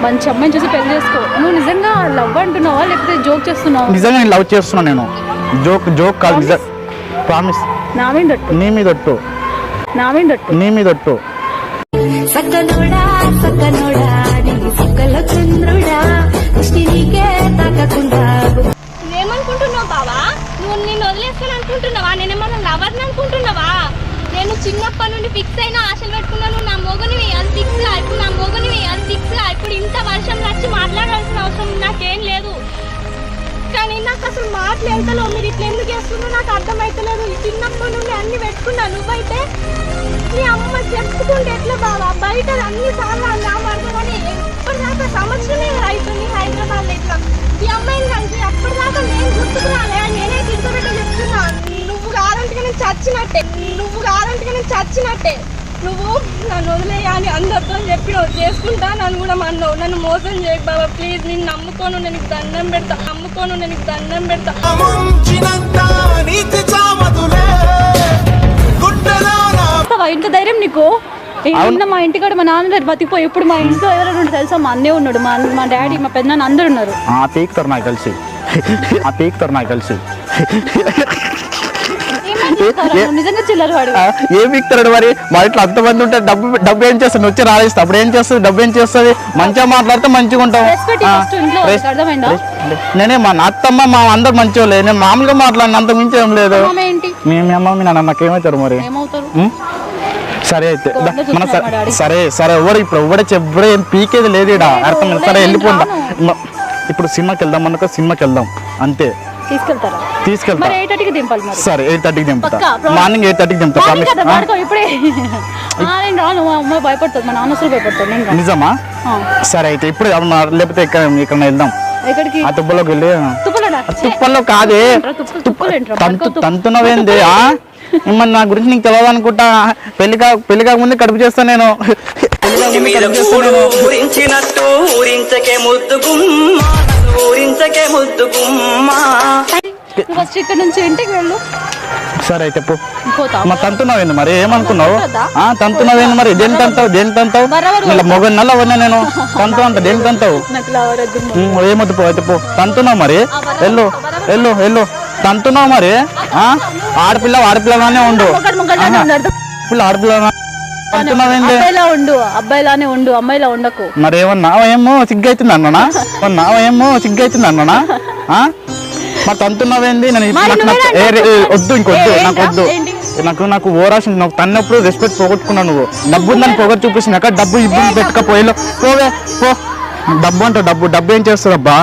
మంచి అమ్మాయిని చూసి పెళ్లి చేసుకో. నువ్వు నిజంగా లవ్ అంటున్నావా లేకపోతే జోక్ చేస్తున్నావా? నిజంగా నేను లవ్ చేస్తున్నా. నేను జోక్ కాదు, నిజం. ప్రామిస్. నా మీద ఒట్టు. నీ మీద ఒట్టు. నా మీద ఒట్టు. నీ మీద ఒట్టు. ఏమనుకుంటున్నావు బావా? నువ్వు నిన్ను వదిలేస్తాను అనుకుంటున్నావా? నేనేమన్నా లవర్ని అనుకుంటున్నావా? నేను చిన్నప్పటి నుండి ఫిక్స్ అయినా ఆశలు పెట్టుకున్నాను. నా మొగనివి అది ఫిక్స్ గా, ఇప్పుడు నా మొగనివి అది ఫిక్స్ గా. ఇప్పుడు ఇంత వర్షం వచ్చి మాట్లాడాల్సిన అవసరం నాకేం లేదు. కానీ నాకు అసలు మాటలు ఎంతలో మీరు ఇట్లా ఎందుకు చేస్తున్నారో నాకు అర్థమైతలేదు. చిన్నప్పటి నుండి అన్ని పెట్టుకున్నా. నువ్వైతే నీ అమ్మ చెప్పుకుంటే ఎట్లా బావా? బయట అన్ని సార్లు నా మరదమని ఎప్పటిదాకా సంవత్సరమే అవుతుంది హైదరాబాద్. ఇట్లా ఈ అమ్మాయిని కలిసి అప్పటిదాకా నేను గుర్తుకు రాలే. నేనే తిరుగుబెట్ట చెప్తున్నా. నువ్వు కాదంటే నేను చచ్చినట్టే. నువ్వు నన్ను వదిలేయాలి అందరితో చెప్పి చేసుకుంటా నన్ను కూడా అన్నావు. నన్ను మోసం చేయకు బాబా ప్లీజ్. నేను నమ్ముకోను, నేను దండం పెడతా. ఇంత ధైర్యం నీకు? మా ఇంటికాడ మా నాన్న బతికిపోయి ఇప్పుడు మా ఇంట్లో ఎవరైనా తెలుసా? మా అన్నే ఉన్నాడు, మా డాడీ, మా పెద్దనాన్న అందరు ఉన్నారు. పీకుతారు నాకు కలిసి. నిజంగా చిల్లర వాడు. ఏం పీకుతాడు మరి? మా ఇంట్లో అంతమంది ఉంటే డబ్బు ఏం చేస్తాను? వచ్చి రాలేస్తా. అప్పుడు ఏం చేస్తుంది? డబ్బు ఏం చేస్తుంది? మంచిగా మాట్లాడితే మంచిగా ఉంటాం. నేనే మా అత్తమ్మ మా అందరు మంచిగా లేదు. నేను మామూలుగా మాట్లాడిన అంత మించి ఏం లేదు. మీ అమ్మ మీ నాన్న నాకేమవుతారు మరి? సరే అయితే మన సరే ఎవడే ఏం పీకేది లేదు ఇక్కడ. అర్థం. సరే వెళ్ళిపోందా. ఇప్పుడు సినిమాకి వెళ్దాం అంతే. తీసుకెళ్తా. సరే 8:30కి దింపుతా. మార్నింగ్ 8:30కి దింపుతా. భయపడుతుంది మా నాన్న, భయపడతాడు. నిజమా? సరే అయితే ఇప్పుడు లేకపోతే ఇక్కడ వెళ్దాం ఎక్కడికి? ఆ తుప్పలోకి వెళ్ళి తుప్పలోనా? తుప్పల్లో కాదే తుప్పలేంట్రా? తంతున్నవేంది మిమ్మల్ని నా గురించి నీకు తెలియదు అనుకుంటా. పెళ్లి కాకముందే కడుపు చేస్తాను నేను. ఊరించినట్టు ఊరించకే ముద్దు గుమ్మ, ఊరించకే ముద్దు గుమ్మ. ఫస్ట్ ఇక్కడ నుంచి ఇంటికి వెళ్ళు. సరే అయితే పో. పోతా. మా తంతున్నవేంది మరి ఏమనుకున్నావు? తంతున్నవేంది మరి దేని తంతావు ఇలా మొగ నల్ల ఉన్నా నేను తంతు అంట దేని తంతావు? ఏమొద్దు పో అయితే పో. తంతున్నావు మరి వెళ్ళు వెళ్ళు వెళ్ళు తంతున్నావు మరి. ఆడపిల్లగానే ఉండు. ఆడపిల్ల తంతున్నావేంది? అబ్బాయిలానే ఉండు, అమ్మాయిలా ఉండకు. మరి ఏమన్నా ఏమో సిగ్గైతుంది అన్నా సిగ్గైతుంది అన్నా మరి తంతున్నావేంది? వద్దు ఇంకొద్దు నాకు ఓరాషన్ నాకు తన్నప్పుడు రెస్పెక్ట్ పోగొట్టుకున్నావు నువ్వు. డబ్బు ఉందని పొగరు చూపిస్తున్నాక డబ్బు ఇబ్బంది పెట్టుకపోయేలో పోవే పో. డబ్బు అంటే డబ్బు ఏం చేస్తుందబ్బా?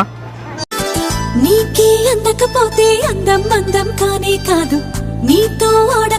నీకే అందకపోతే అందం అందం కానే కాదు నీతో ఆడ